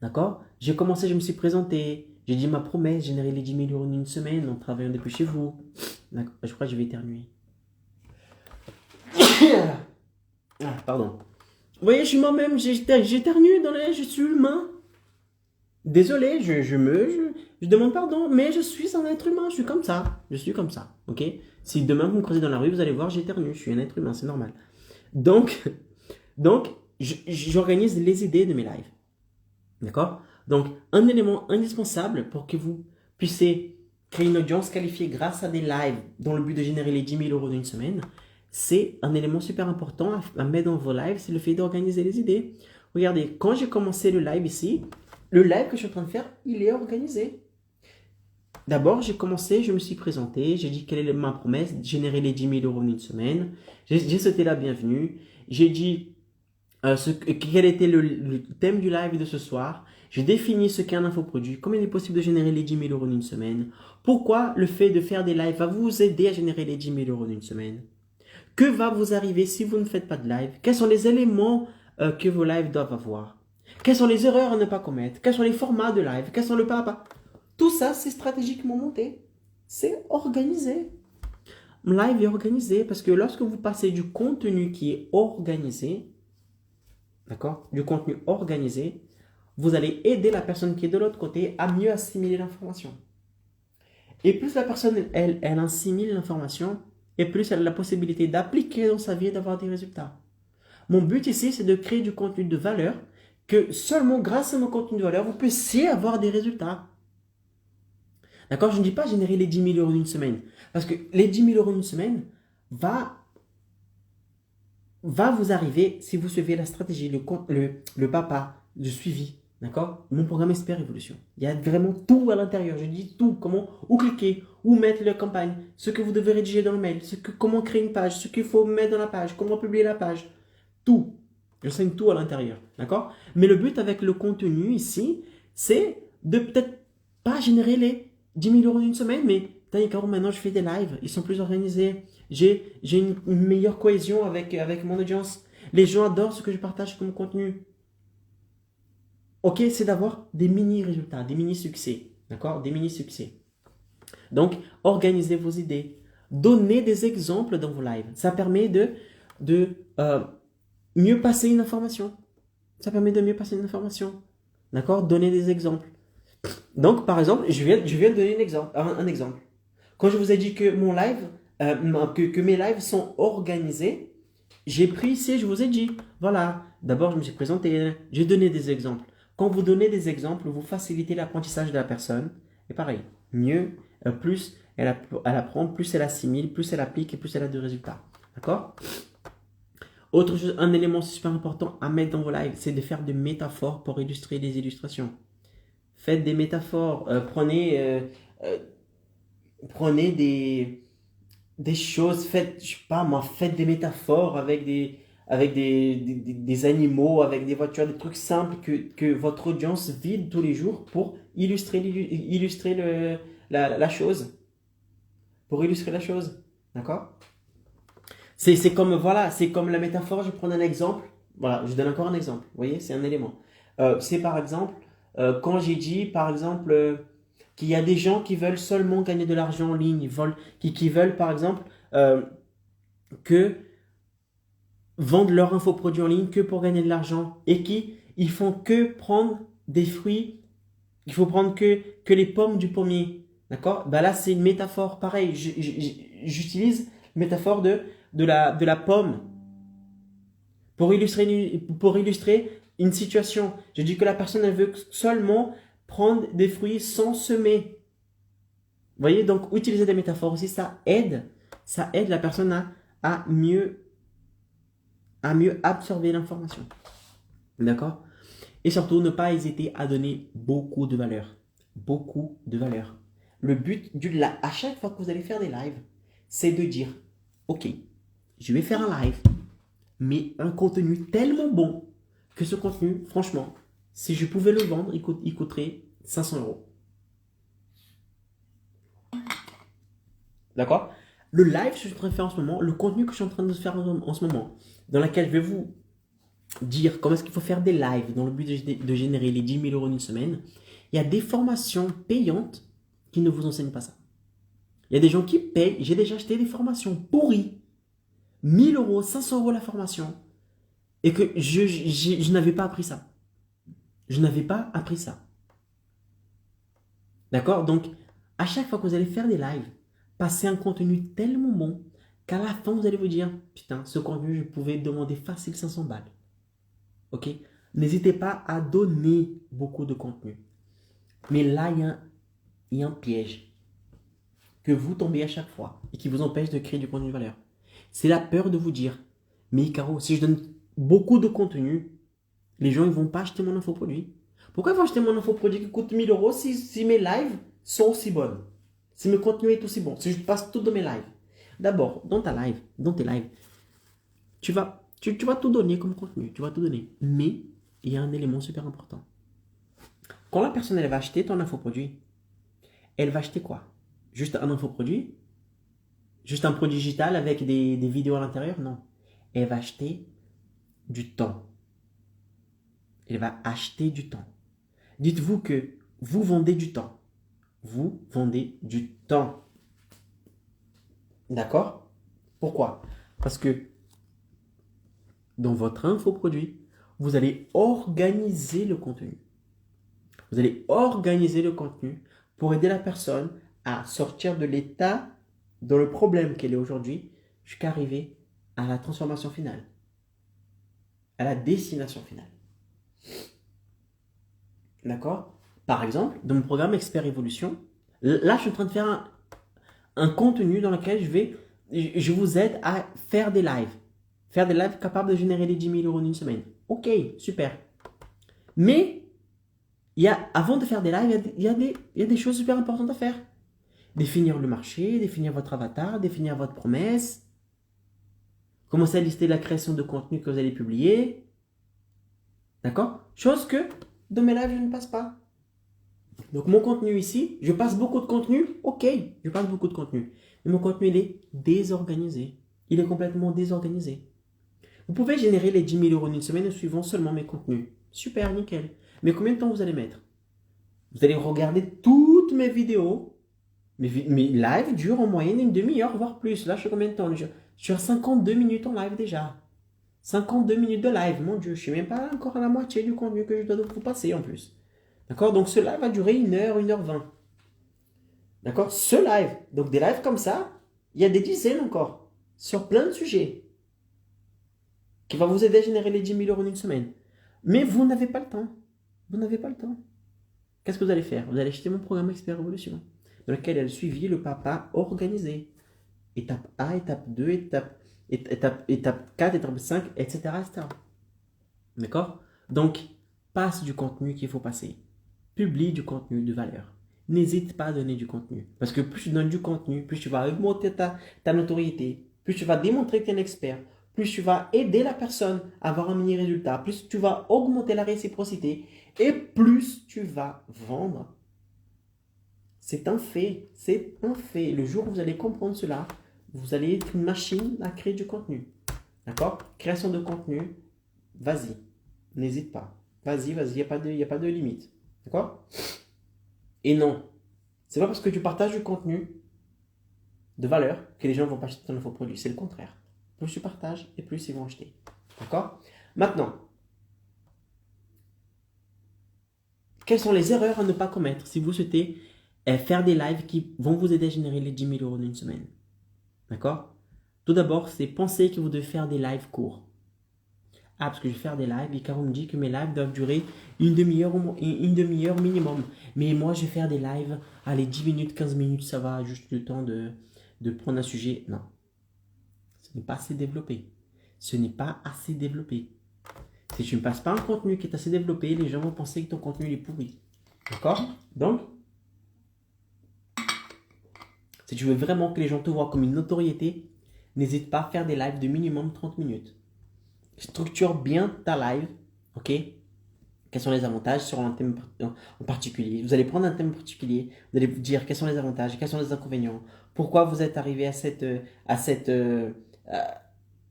D'accord? J'ai commencé, je me suis présenté. J'ai dit ma promesse, générer les 10 000 € en une semaine en travaillant depuis chez vous. D'accord? Je crois que je vais éternuer. Ah, pardon. Vous voyez, je suis moi-même, j'éternue dans les... Je suis humain. Désolé, je demande pardon, mais je suis un être humain, je suis comme ça. Je suis comme ça, ok? Si demain vous me croisez dans la rue, vous allez voir, j'éternue, je suis un être humain, c'est normal. Donc, j'organise les idées de mes lives. D'accord? Donc, un élément indispensable pour que vous puissiez créer une audience qualifiée grâce à des lives dans le but de générer les 10 000 € d'une semaine, c'est un élément super important à mettre dans vos lives, c'est le fait d'organiser les idées. Regardez, quand j'ai commencé le live ici, le live que je suis en train de faire, il est organisé. D'abord, j'ai commencé, je me suis présenté, j'ai dit quelle est ma promesse, générer les 10 000 € en une semaine. J'ai souhaité la bienvenue. J'ai dit quel était le thème du live de ce soir. J'ai défini ce qu'est un infoproduit, comment il est possible de générer les 10 000 € en une semaine. Pourquoi le fait de faire des lives va vous aider à générer les 10 000 € en une semaine. Que va vous arriver si vous ne faites pas de live? Quels sont les éléments que vos lives doivent avoir? Quelles sont les erreurs à ne pas commettre? Quels sont les formats de live? Quels sont le pas à pas? Tout ça, c'est stratégiquement monté. C'est organisé. Live est organisé parce que lorsque vous passez du contenu qui est organisé, d'accord, du contenu organisé, vous allez aider la personne qui est de l'autre côté à mieux assimiler l'information. Et plus la personne, elle assimile l'information, et plus elle a la possibilité d'appliquer dans sa vie et d'avoir des résultats. Mon but ici, c'est de créer du contenu de valeur, que seulement grâce à mon contenu de valeur, vous puissiez avoir des résultats. D'accord? Je ne dis pas générer les 10 000 € d'une semaine. Parce que les 10 000 € d'une semaine va vous arriver si vous suivez la stratégie, le papa, le suivi. D'accord? Mon programme Expert Évolution. Il y a vraiment tout à l'intérieur. Je dis tout. Comment, où cliquer, où mettre la campagne, ce que vous devez rédiger dans le mail, comment créer une page, ce qu'il faut mettre dans la page, comment publier la page. Tout. J'enseigne tout à l'intérieur. D'accord? Mais le but avec le contenu ici, c'est de peut-être pas générer les 10 000 € d'une semaine, mais maintenant je fais des lives, ils sont plus organisés, j'ai une meilleure cohésion avec mon audience, les gens adorent ce que je partage comme contenu. Ok, c'est d'avoir des mini-résultats, des mini-succès, d'accord? Des mini-succès. Donc, organisez vos idées, donnez des exemples dans vos lives, ça permet de mieux passer une information. Ça permet de mieux passer une information, d'accord? Donnez des exemples. Donc, par exemple, je viens de donner un exemple. Quand je vous ai dit que mon live, que mes lives sont organisés, j'ai pris ici, je vous ai dit, voilà, d'abord je me suis présenté, j'ai donné des exemples. Quand vous donnez des exemples, vous facilitez l'apprentissage de la personne. Et pareil, mieux, plus elle apprend, plus elle assimile, plus elle applique et plus elle a de résultats. D'accord? Autre chose, un élément super important à mettre dans vos lives, c'est de faire des métaphores pour illustrer les illustrations. Faites des métaphores, prenez des choses, faites, je sais pas moi, faites des métaphores avec des animaux, avec des voitures, des trucs simples que votre audience vit tous les jours pour illustrer la chose. Pour illustrer la chose. D'accord? C'est comme, voilà, c'est comme la métaphore, je prends un exemple. Voilà, je donne encore un exemple. Vous voyez, c'est un élément. C'est par exemple, quand j'ai dit, par exemple, qu'il y a des gens qui veulent seulement gagner de l'argent en ligne, qui veulent, par exemple, que vendent leur infoproduit en ligne que pour gagner de l'argent et ils font que prendre des fruits, il faut prendre que les pommes du pommier. D'accord? Ben là, c'est une métaphore. Pareil, j'utilise la métaphore de la pomme pour illustrer une situation. Je dis que la personne, elle veut seulement prendre des fruits sans semer. Vous voyez, donc utiliser des métaphores aussi, ça aide la personne à mieux absorber l'information. D'accord? Et surtout, ne pas hésiter à donner beaucoup de valeur. Beaucoup de valeur. Le but à chaque fois que vous allez faire des lives, c'est de dire, ok, je vais faire un live, mais un contenu tellement bon que ce contenu, franchement, si je pouvais le vendre, il coûterait 500 €. D'accord? Le live que je suis en train de faire en ce moment, le contenu que je suis en train de faire en ce moment, dans lequel je vais vous dire comment est-ce qu'il faut faire des lives dans le but de générer les 10 000 euros en une semaine, il y a des formations payantes qui ne vous enseignent pas ça. Il y a des gens qui payent. J'ai déjà acheté des formations pourries. 1000 euros, 500 euros la formation. Et que je n'avais pas appris ça. Je n'avais pas appris ça. D'accord? Donc, à chaque fois que vous allez faire des lives, passez un contenu tellement bon qu'à la fin, vous allez vous dire, putain, ce contenu, je pouvais demander facile 500 balles. Ok? N'hésitez pas à donner beaucoup de contenu. Mais là, il y a un piège que vous tombez à chaque fois et qui vous empêche de créer du contenu de valeur. C'est la peur de vous dire, mais Caro, si je donne beaucoup de contenu, les gens ne vont pas acheter mon infoproduit. Pourquoi ils vont acheter mon infoproduit qui coûte 1000 euros si mes lives sont aussi bonnes? Si mon contenu est aussi bon, si je passe tout dans mes lives. D'abord, dans tes lives, tu vas tout donner comme contenu, tu vas tout donner. Mais il y a un élément super important. Quand la personne elle va acheter ton infoproduit, elle va acheter quoi? Juste un infoproduit? Juste un produit digital avec des vidéos à l'intérieur? Non. Elle va acheter du temps. Elle va acheter du temps. Dites-vous que vous vendez du temps. Vous vendez du temps. D'accord? Pourquoi? Parce que dans votre infoproduit, vous allez organiser le contenu. Vous allez organiser le contenu pour aider la personne à sortir de l'état, dans le problème qu'elle est aujourd'hui, jusqu'à arriver à la transformation finale, à la destination finale. D'accord? Par exemple, dans mon programme Expert Évolution, là, je suis en train de faire un contenu dans lequel je vous aide à faire des lives. Faire des lives capables de générer les 10 000 euros en une semaine. Ok, super. Mais, avant de faire des lives, il y a des choses super importantes à faire. Définir le marché, définir votre avatar, définir votre promesse. Commencer à lister la création de contenu que vous allez publier. D'accord? Chose que dans mes lives, je ne passe pas. Donc mon contenu ici, je passe beaucoup de contenu. Ok, je passe beaucoup de contenu. Mais mon contenu, il est désorganisé. Il est complètement désorganisé. Vous pouvez générer les 10 000 euros en une semaine en suivant seulement mes contenus. Super, nickel. Mais combien de temps vous allez mettre? Vous allez regarder toutes mes vidéos. Mes lives durent en moyenne une demi-heure, voire plus. Là, je suis combien de temps? Je suis à 52 minutes en live déjà. 52 minutes de live, mon Dieu. Je ne suis même pas encore à la moitié du contenu que je dois vous passer en plus. D'accord? Donc ce live va durer 1h, 1h20. D'accord? Ce live. Donc des lives comme ça, il y a des dizaines encore. Sur plein de sujets. Qui va vous aider à générer les 10 000 euros en une semaine. Mais vous n'avez pas le temps. Vous n'avez pas le temps. Qu'est-ce que vous allez faire? Vous allez acheter mon programme Expert Évolution, dans lequel il y a le suivi, le papa organisé. Étape A, étape 2, étape 4, étape 5, etc. etc. D'accord? Donc, passe du contenu qu'il faut passer. Publie du contenu de valeur. N'hésite pas à donner du contenu. Parce que plus tu donnes du contenu, plus tu vas augmenter ta notoriété, plus tu vas démontrer que tu es un expert, plus tu vas aider la personne à avoir un mini résultat, plus tu vas augmenter la réciprocité et plus tu vas vendre. C'est un fait. C'est un fait. Le jour où vous allez comprendre cela, vous allez être une machine à créer du contenu. D'accord? Création de contenu, vas-y. N'hésite pas. Vas-y, il n'y a pas de limite. D'accord? Et non, c'est pas parce que tu partages du contenu de valeur que les gens vont pas acheter ton infoproduit. C'est le contraire. Plus tu partages et plus ils vont acheter. D'accord? Maintenant, quelles sont les erreurs à ne pas commettre si vous souhaitez faire des lives qui vont vous aider à générer les 10 000 euros en une semaine? D'accord? Tout d'abord, c'est penser que vous devez faire des lives courts. Ah, parce que je vais faire des lives et Caro me dit que mes lives doivent durer une demi-heure minimum. Mais moi, je vais faire des lives, allez, 10 minutes, 15 minutes, ça va, juste le temps de prendre un sujet. Non. Ce n'est pas assez développé. Ce n'est pas assez développé. Si tu ne passes pas un contenu qui est assez développé, les gens vont penser que ton contenu est pourri. D'accord? Donc, si tu veux vraiment que les gens te voient comme une notoriété, n'hésite pas à faire des lives de minimum 30 minutes. Structure bien ta live, ok? Quels sont les avantages sur un thème en particulier? Vous allez prendre un thème particulier, vous allez dire quels sont les avantages, quels sont les inconvénients, pourquoi vous êtes arrivé à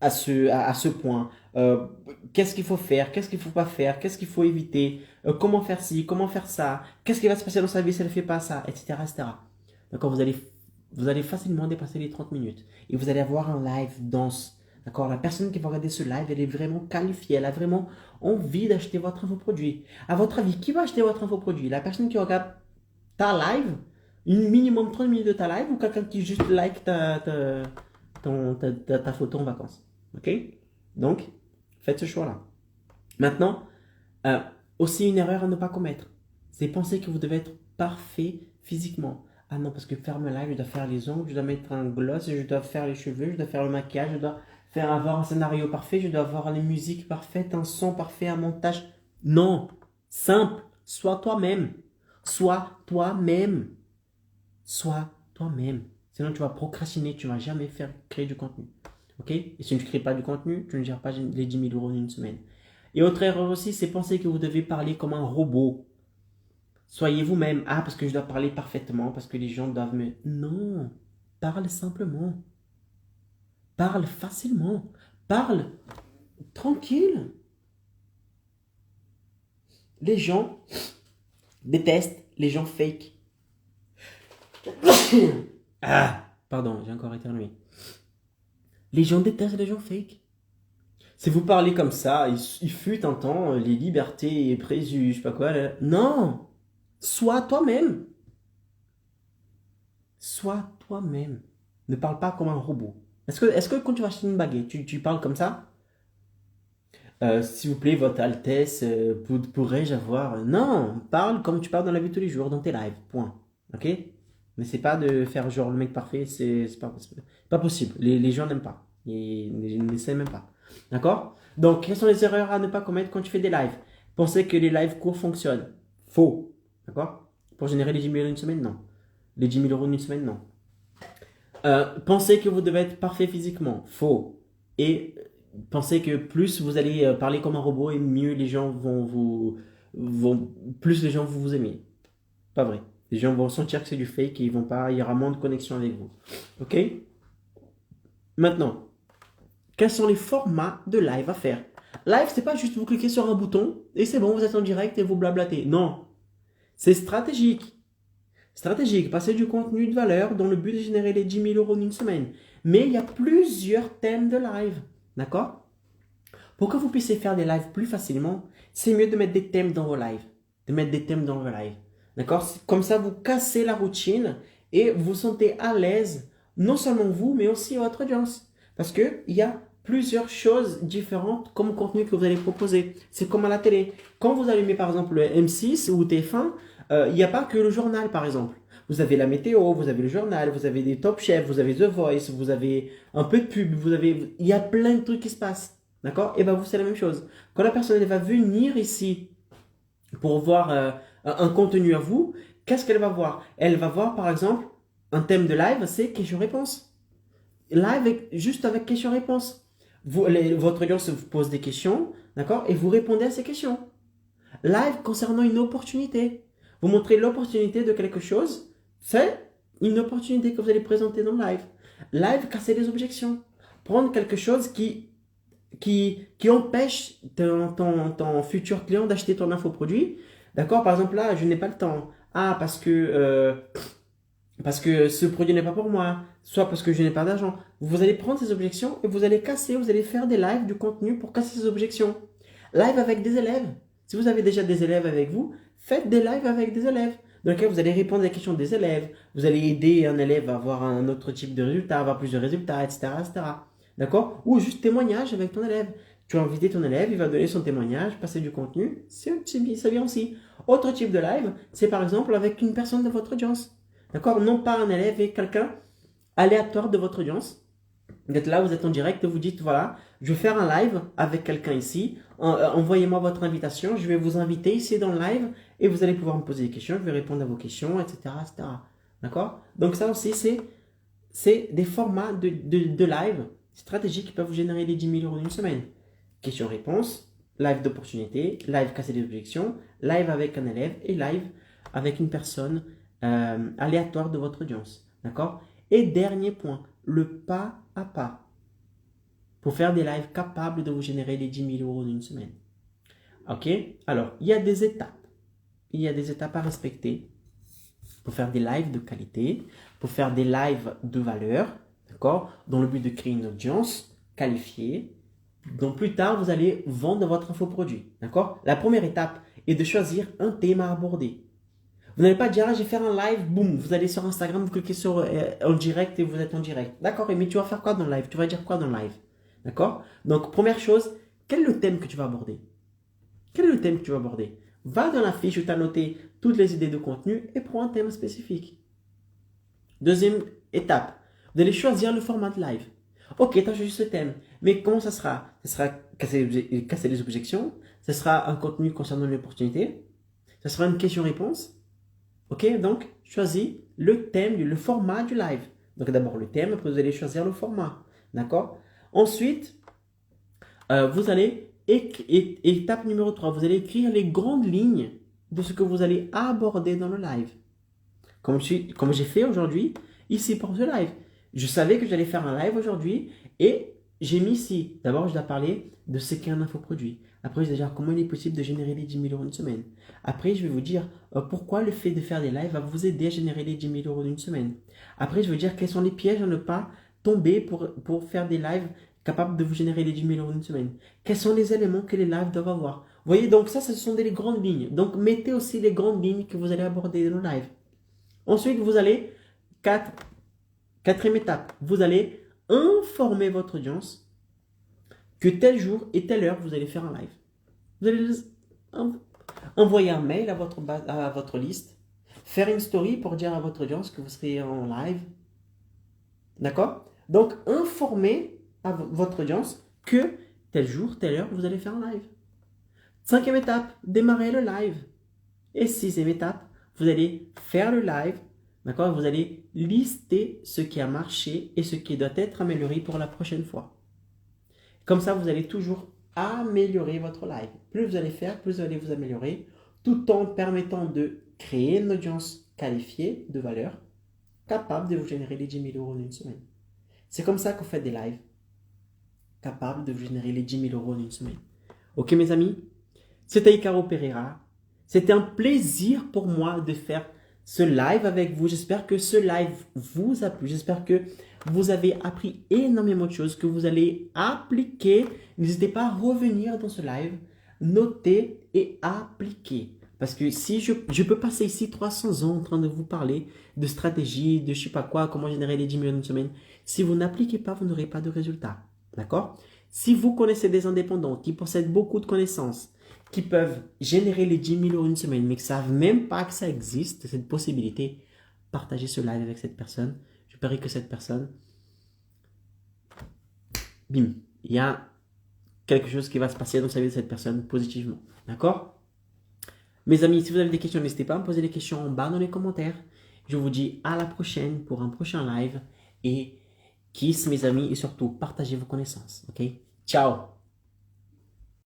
à ce point. Qu'est-ce qu'il faut faire, qu'est-ce qu'il ne faut pas faire, qu'est-ce qu'il faut éviter, comment faire ci, comment faire ça, qu'est-ce qui va se passer dans sa vie si elle ne fait pas ça, etc. etc. D'accord, vous allez facilement dépasser les 30 minutes et vous allez avoir un live dense. D'accord, la personne qui va regarder ce live, elle est vraiment qualifiée, elle a vraiment envie d'acheter votre infoproduit. À votre avis, qui va acheter votre infoproduit? La personne qui regarde ta live, une minimum 30 minutes de ta live, ou quelqu'un qui juste like ta photo en vacances? Ok? Donc, faites ce choix-là. Maintenant, euh, aussi une erreur à ne pas commettre, c'est penser que vous devez être parfait physiquement. Ah non, parce que faire mon live, je dois faire les ongles, je dois mettre un gloss, je dois faire les cheveux, je dois faire le maquillage, je dois faire avoir un scénario parfait, je dois avoir les musiques parfaites, un son parfait, un montage. Non, simple, sois toi-même. Sois toi-même. Sois toi-même. Sinon, tu vas procrastiner, tu ne vas jamais faire créer du contenu. Ok? Et si tu ne crées pas du contenu, tu ne gères pas les 10 000 euros en une semaine. Et autre erreur aussi, c'est penser que vous devez parler comme un robot. Soyez vous-même. Ah, parce que je dois parler parfaitement, parce que les gens doivent me... Non, parle simplement. Parle facilement. Parle tranquille. Les gens détestent les gens fake. Ah, pardon, j'ai encore éternué. Les gens détestent les gens fake. Si vous parlez comme ça, il fut un temps, les libertés présues, je sais pas quoi. Là. Non! Sois toi-même. Sois toi-même. Ne parle pas comme un robot. Est-ce que quand tu vas acheter une baguette, tu parles comme ça? S'il vous plaît, votre Altesse, pourrais-je avoir... Non! Parle comme tu parles dans la vie de tous les jours, dans tes lives. Point. Ok? Mais c'est pas de faire genre le mec parfait, c'est pas possible. Les gens n'aiment pas. Ils n'essaient même pas. D'accord? Donc, quelles sont les erreurs à ne pas commettre quand tu fais des lives? Penser que les lives courts fonctionnent. Faux. D'accord? Pour générer les 10 000 euros en une semaine, non. Les 10 000 euros en une semaine, non. Pensez que vous devez être parfait physiquement. Faux. Et pensez que plus vous allez parler comme un robot et mieux les gens plus les gens vont vous aimer. Pas vrai. Les gens vont sentir que c'est du fake et il y aura moins de connexion avec vous. Ok? Maintenant, quels sont les formats de live à faire? Live, c'est pas juste vous cliquez sur un bouton et c'est bon, vous êtes en direct et vous blablatez. Non. C'est stratégique. Stratégique, passer du contenu de valeur dans le but de générer les 10 000 euros en une semaine. Mais il y a plusieurs thèmes de live. D'accord? Pour que vous puissiez faire des lives plus facilement, c'est mieux de mettre des thèmes dans vos lives. De mettre des thèmes dans vos lives. D'accord? Comme ça, vous cassez la routine et vous vous sentez à l'aise, non seulement vous, mais aussi votre audience. Parce qu'il y a plusieurs choses différentes comme contenu que vous allez proposer. C'est comme à la télé. Quand vous allumez par exemple le M6 ou TF1, il n'y a pas que le journal par exemple. Vous avez la météo, vous avez le journal, vous avez des top chefs, vous avez The Voice, vous avez un peu de pub, il y a plein de trucs qui se passent. D'accord? Et bien vous, c'est la même chose. Quand la personne elle va venir ici pour voir un contenu à vous, qu'est-ce qu'elle va voir? Elle va voir par exemple un thème de live, c'est question-réponse. Live juste avec question-réponse. Votre audience vous pose des questions, d'accord? Et vous répondez à ces questions. Live concernant une opportunité. Vous montrez l'opportunité de quelque chose, c'est une opportunité que vous allez présenter dans le live. Live, casser les objections. Prendre quelque chose qui empêche ton futur client d'acheter ton infoproduit. D'accord? Par exemple, là, je n'ai pas le temps. Ah, parce que ce produit n'est pas pour moi. Soit parce que je n'ai pas d'argent. Vous allez prendre ces objections et vous allez vous allez faire des lives, du contenu pour casser ces objections. Live avec des élèves. Si vous avez déjà des élèves avec vous, faites des lives avec des élèves. Dans lesquels vous allez répondre aux questions des élèves. Vous allez aider un élève à avoir un autre type de résultat, à avoir plus de résultats, etc. etc. D'accord? Ou juste témoignage avec ton élève. Tu as invité ton élève, il va donner son témoignage, passer du contenu. Ça vient aussi. Autre type de live, c'est par exemple avec une personne de votre audience. D'accord? Non pas un élève et quelqu'un aléatoire de votre audience. Vous êtes là, vous êtes en direct et vous dites voilà, je vais faire un live avec quelqu'un ici. Envoyez-moi votre invitation, je vais vous inviter ici dans le live et vous allez pouvoir me poser des questions, je vais répondre à vos questions, etc. etc. D'accord? Donc ça aussi, c'est des formats de live stratégiques qui peuvent vous générer les 10 000 euros en une semaine. Question-réponse, live d'opportunité, live casser des objections, live avec un élève et live avec une personne aléatoire de votre audience. D'accord? Et dernier point, le pas à pas. pour faire des lives capables de vous générer les 10 000 euros en une semaine. Ok? Alors, il y a des étapes. Il y a des étapes à respecter pour faire des lives de qualité, pour faire des lives de valeur, d'accord? Dans le but de créer une audience qualifiée. Donc, plus tard, vous allez vendre votre infoproduit, d'accord? La première étape est de choisir un thème à aborder. Vous n'allez pas dire, ah, je vais faire un live, boum, vous allez sur Instagram, vous cliquez sur en direct et vous êtes en direct. D'accord, mais tu vas faire quoi dans le live? Tu vas dire quoi dans le live? D'accord? Donc, première chose, quel est le thème que tu vas aborder? Quel est le thème que tu vas aborder? Va dans la fiche où tu as noté toutes les idées de contenu et prends un thème spécifique. Deuxième étape, vous allez choisir le format de live. Ok, tu as choisi ce thème, mais comment ça sera? Ça sera casser les objections, ça sera un contenu concernant l'opportunité, ça sera une question-réponse. Ok, donc choisis le thème, le format du live. Donc d'abord le thème, après vous allez choisir le format. D'accord? Ensuite, vous allez, étape numéro 3, vous allez écrire les grandes lignes de ce que vous allez aborder dans le live. Comme j'ai fait aujourd'hui, ici pour ce live. Je savais que j'allais faire un live aujourd'hui et j'ai mis ici. D'abord, je dois parler de ce qu'est un infoproduit. Après, je vais dire comment il est possible de générer les 10 000 euros en une semaine. Après, je vais vous dire pourquoi le fait de faire des lives va vous aider à générer les 10 000 euros en une semaine. Après, je vais vous dire quels sont les pièges à ne pas tomber pour faire des lives capables de vous générer les 10 000 euros en une semaine. Quels sont les éléments que les lives doivent avoir. Vous voyez, donc ça, ce sont des grandes lignes. Donc, mettez aussi les grandes lignes que vous allez aborder dans le live. Ensuite, vous allez, quatrième étape, vous allez informer votre audience que tel jour et telle heure, vous allez faire un live. Vous allez envoyer un mail à votre liste, faire une story pour dire à votre audience que vous serez en live. D'accord? Donc, informez à votre audience que tel jour, telle heure, vous allez faire un live. Cinquième étape, démarrer le live. Et sixième étape, vous allez faire le live. D'accord? Vous allez lister ce qui a marché et ce qui doit être amélioré pour la prochaine fois. Comme ça, vous allez toujours améliorer votre live. Plus vous allez faire, plus vous allez vous améliorer, tout en permettant de créer une audience qualifiée de valeur, capable de vous générer les 10 000 euros en une semaine. C'est comme ça qu'on fait des lives, capables de vous générer les 10 000 euros en une semaine. Ok mes amis? C'était Icaro Pereira. C'était un plaisir pour moi de faire ce live avec vous. J'espère que ce live vous a plu. J'espère que vous avez appris énormément de choses que vous allez appliquer. N'hésitez pas à revenir dans ce live, noter et appliquer. Parce que si je peux passer ici 300 ans en train de vous parler de stratégie, de je sais pas quoi, comment générer les 10 000 en une semaine. Si vous n'appliquez pas, vous n'aurez pas de résultat. D'accord? Si vous connaissez des indépendants qui possèdent beaucoup de connaissances, qui peuvent générer les 10 000 euros une semaine, mais qui ne savent même pas que ça existe, cette possibilité, partagez ce live avec cette personne. Je parie que cette personne, bim, il y a quelque chose qui va se passer dans sa vie de cette personne positivement. D'accord? Mes amis, si vous avez des questions, n'hésitez pas à me poser des questions en bas dans les commentaires. Je vous dis à la prochaine pour un prochain live et kiss mes amis et surtout partagez vos connaissances. Ok? Ciao!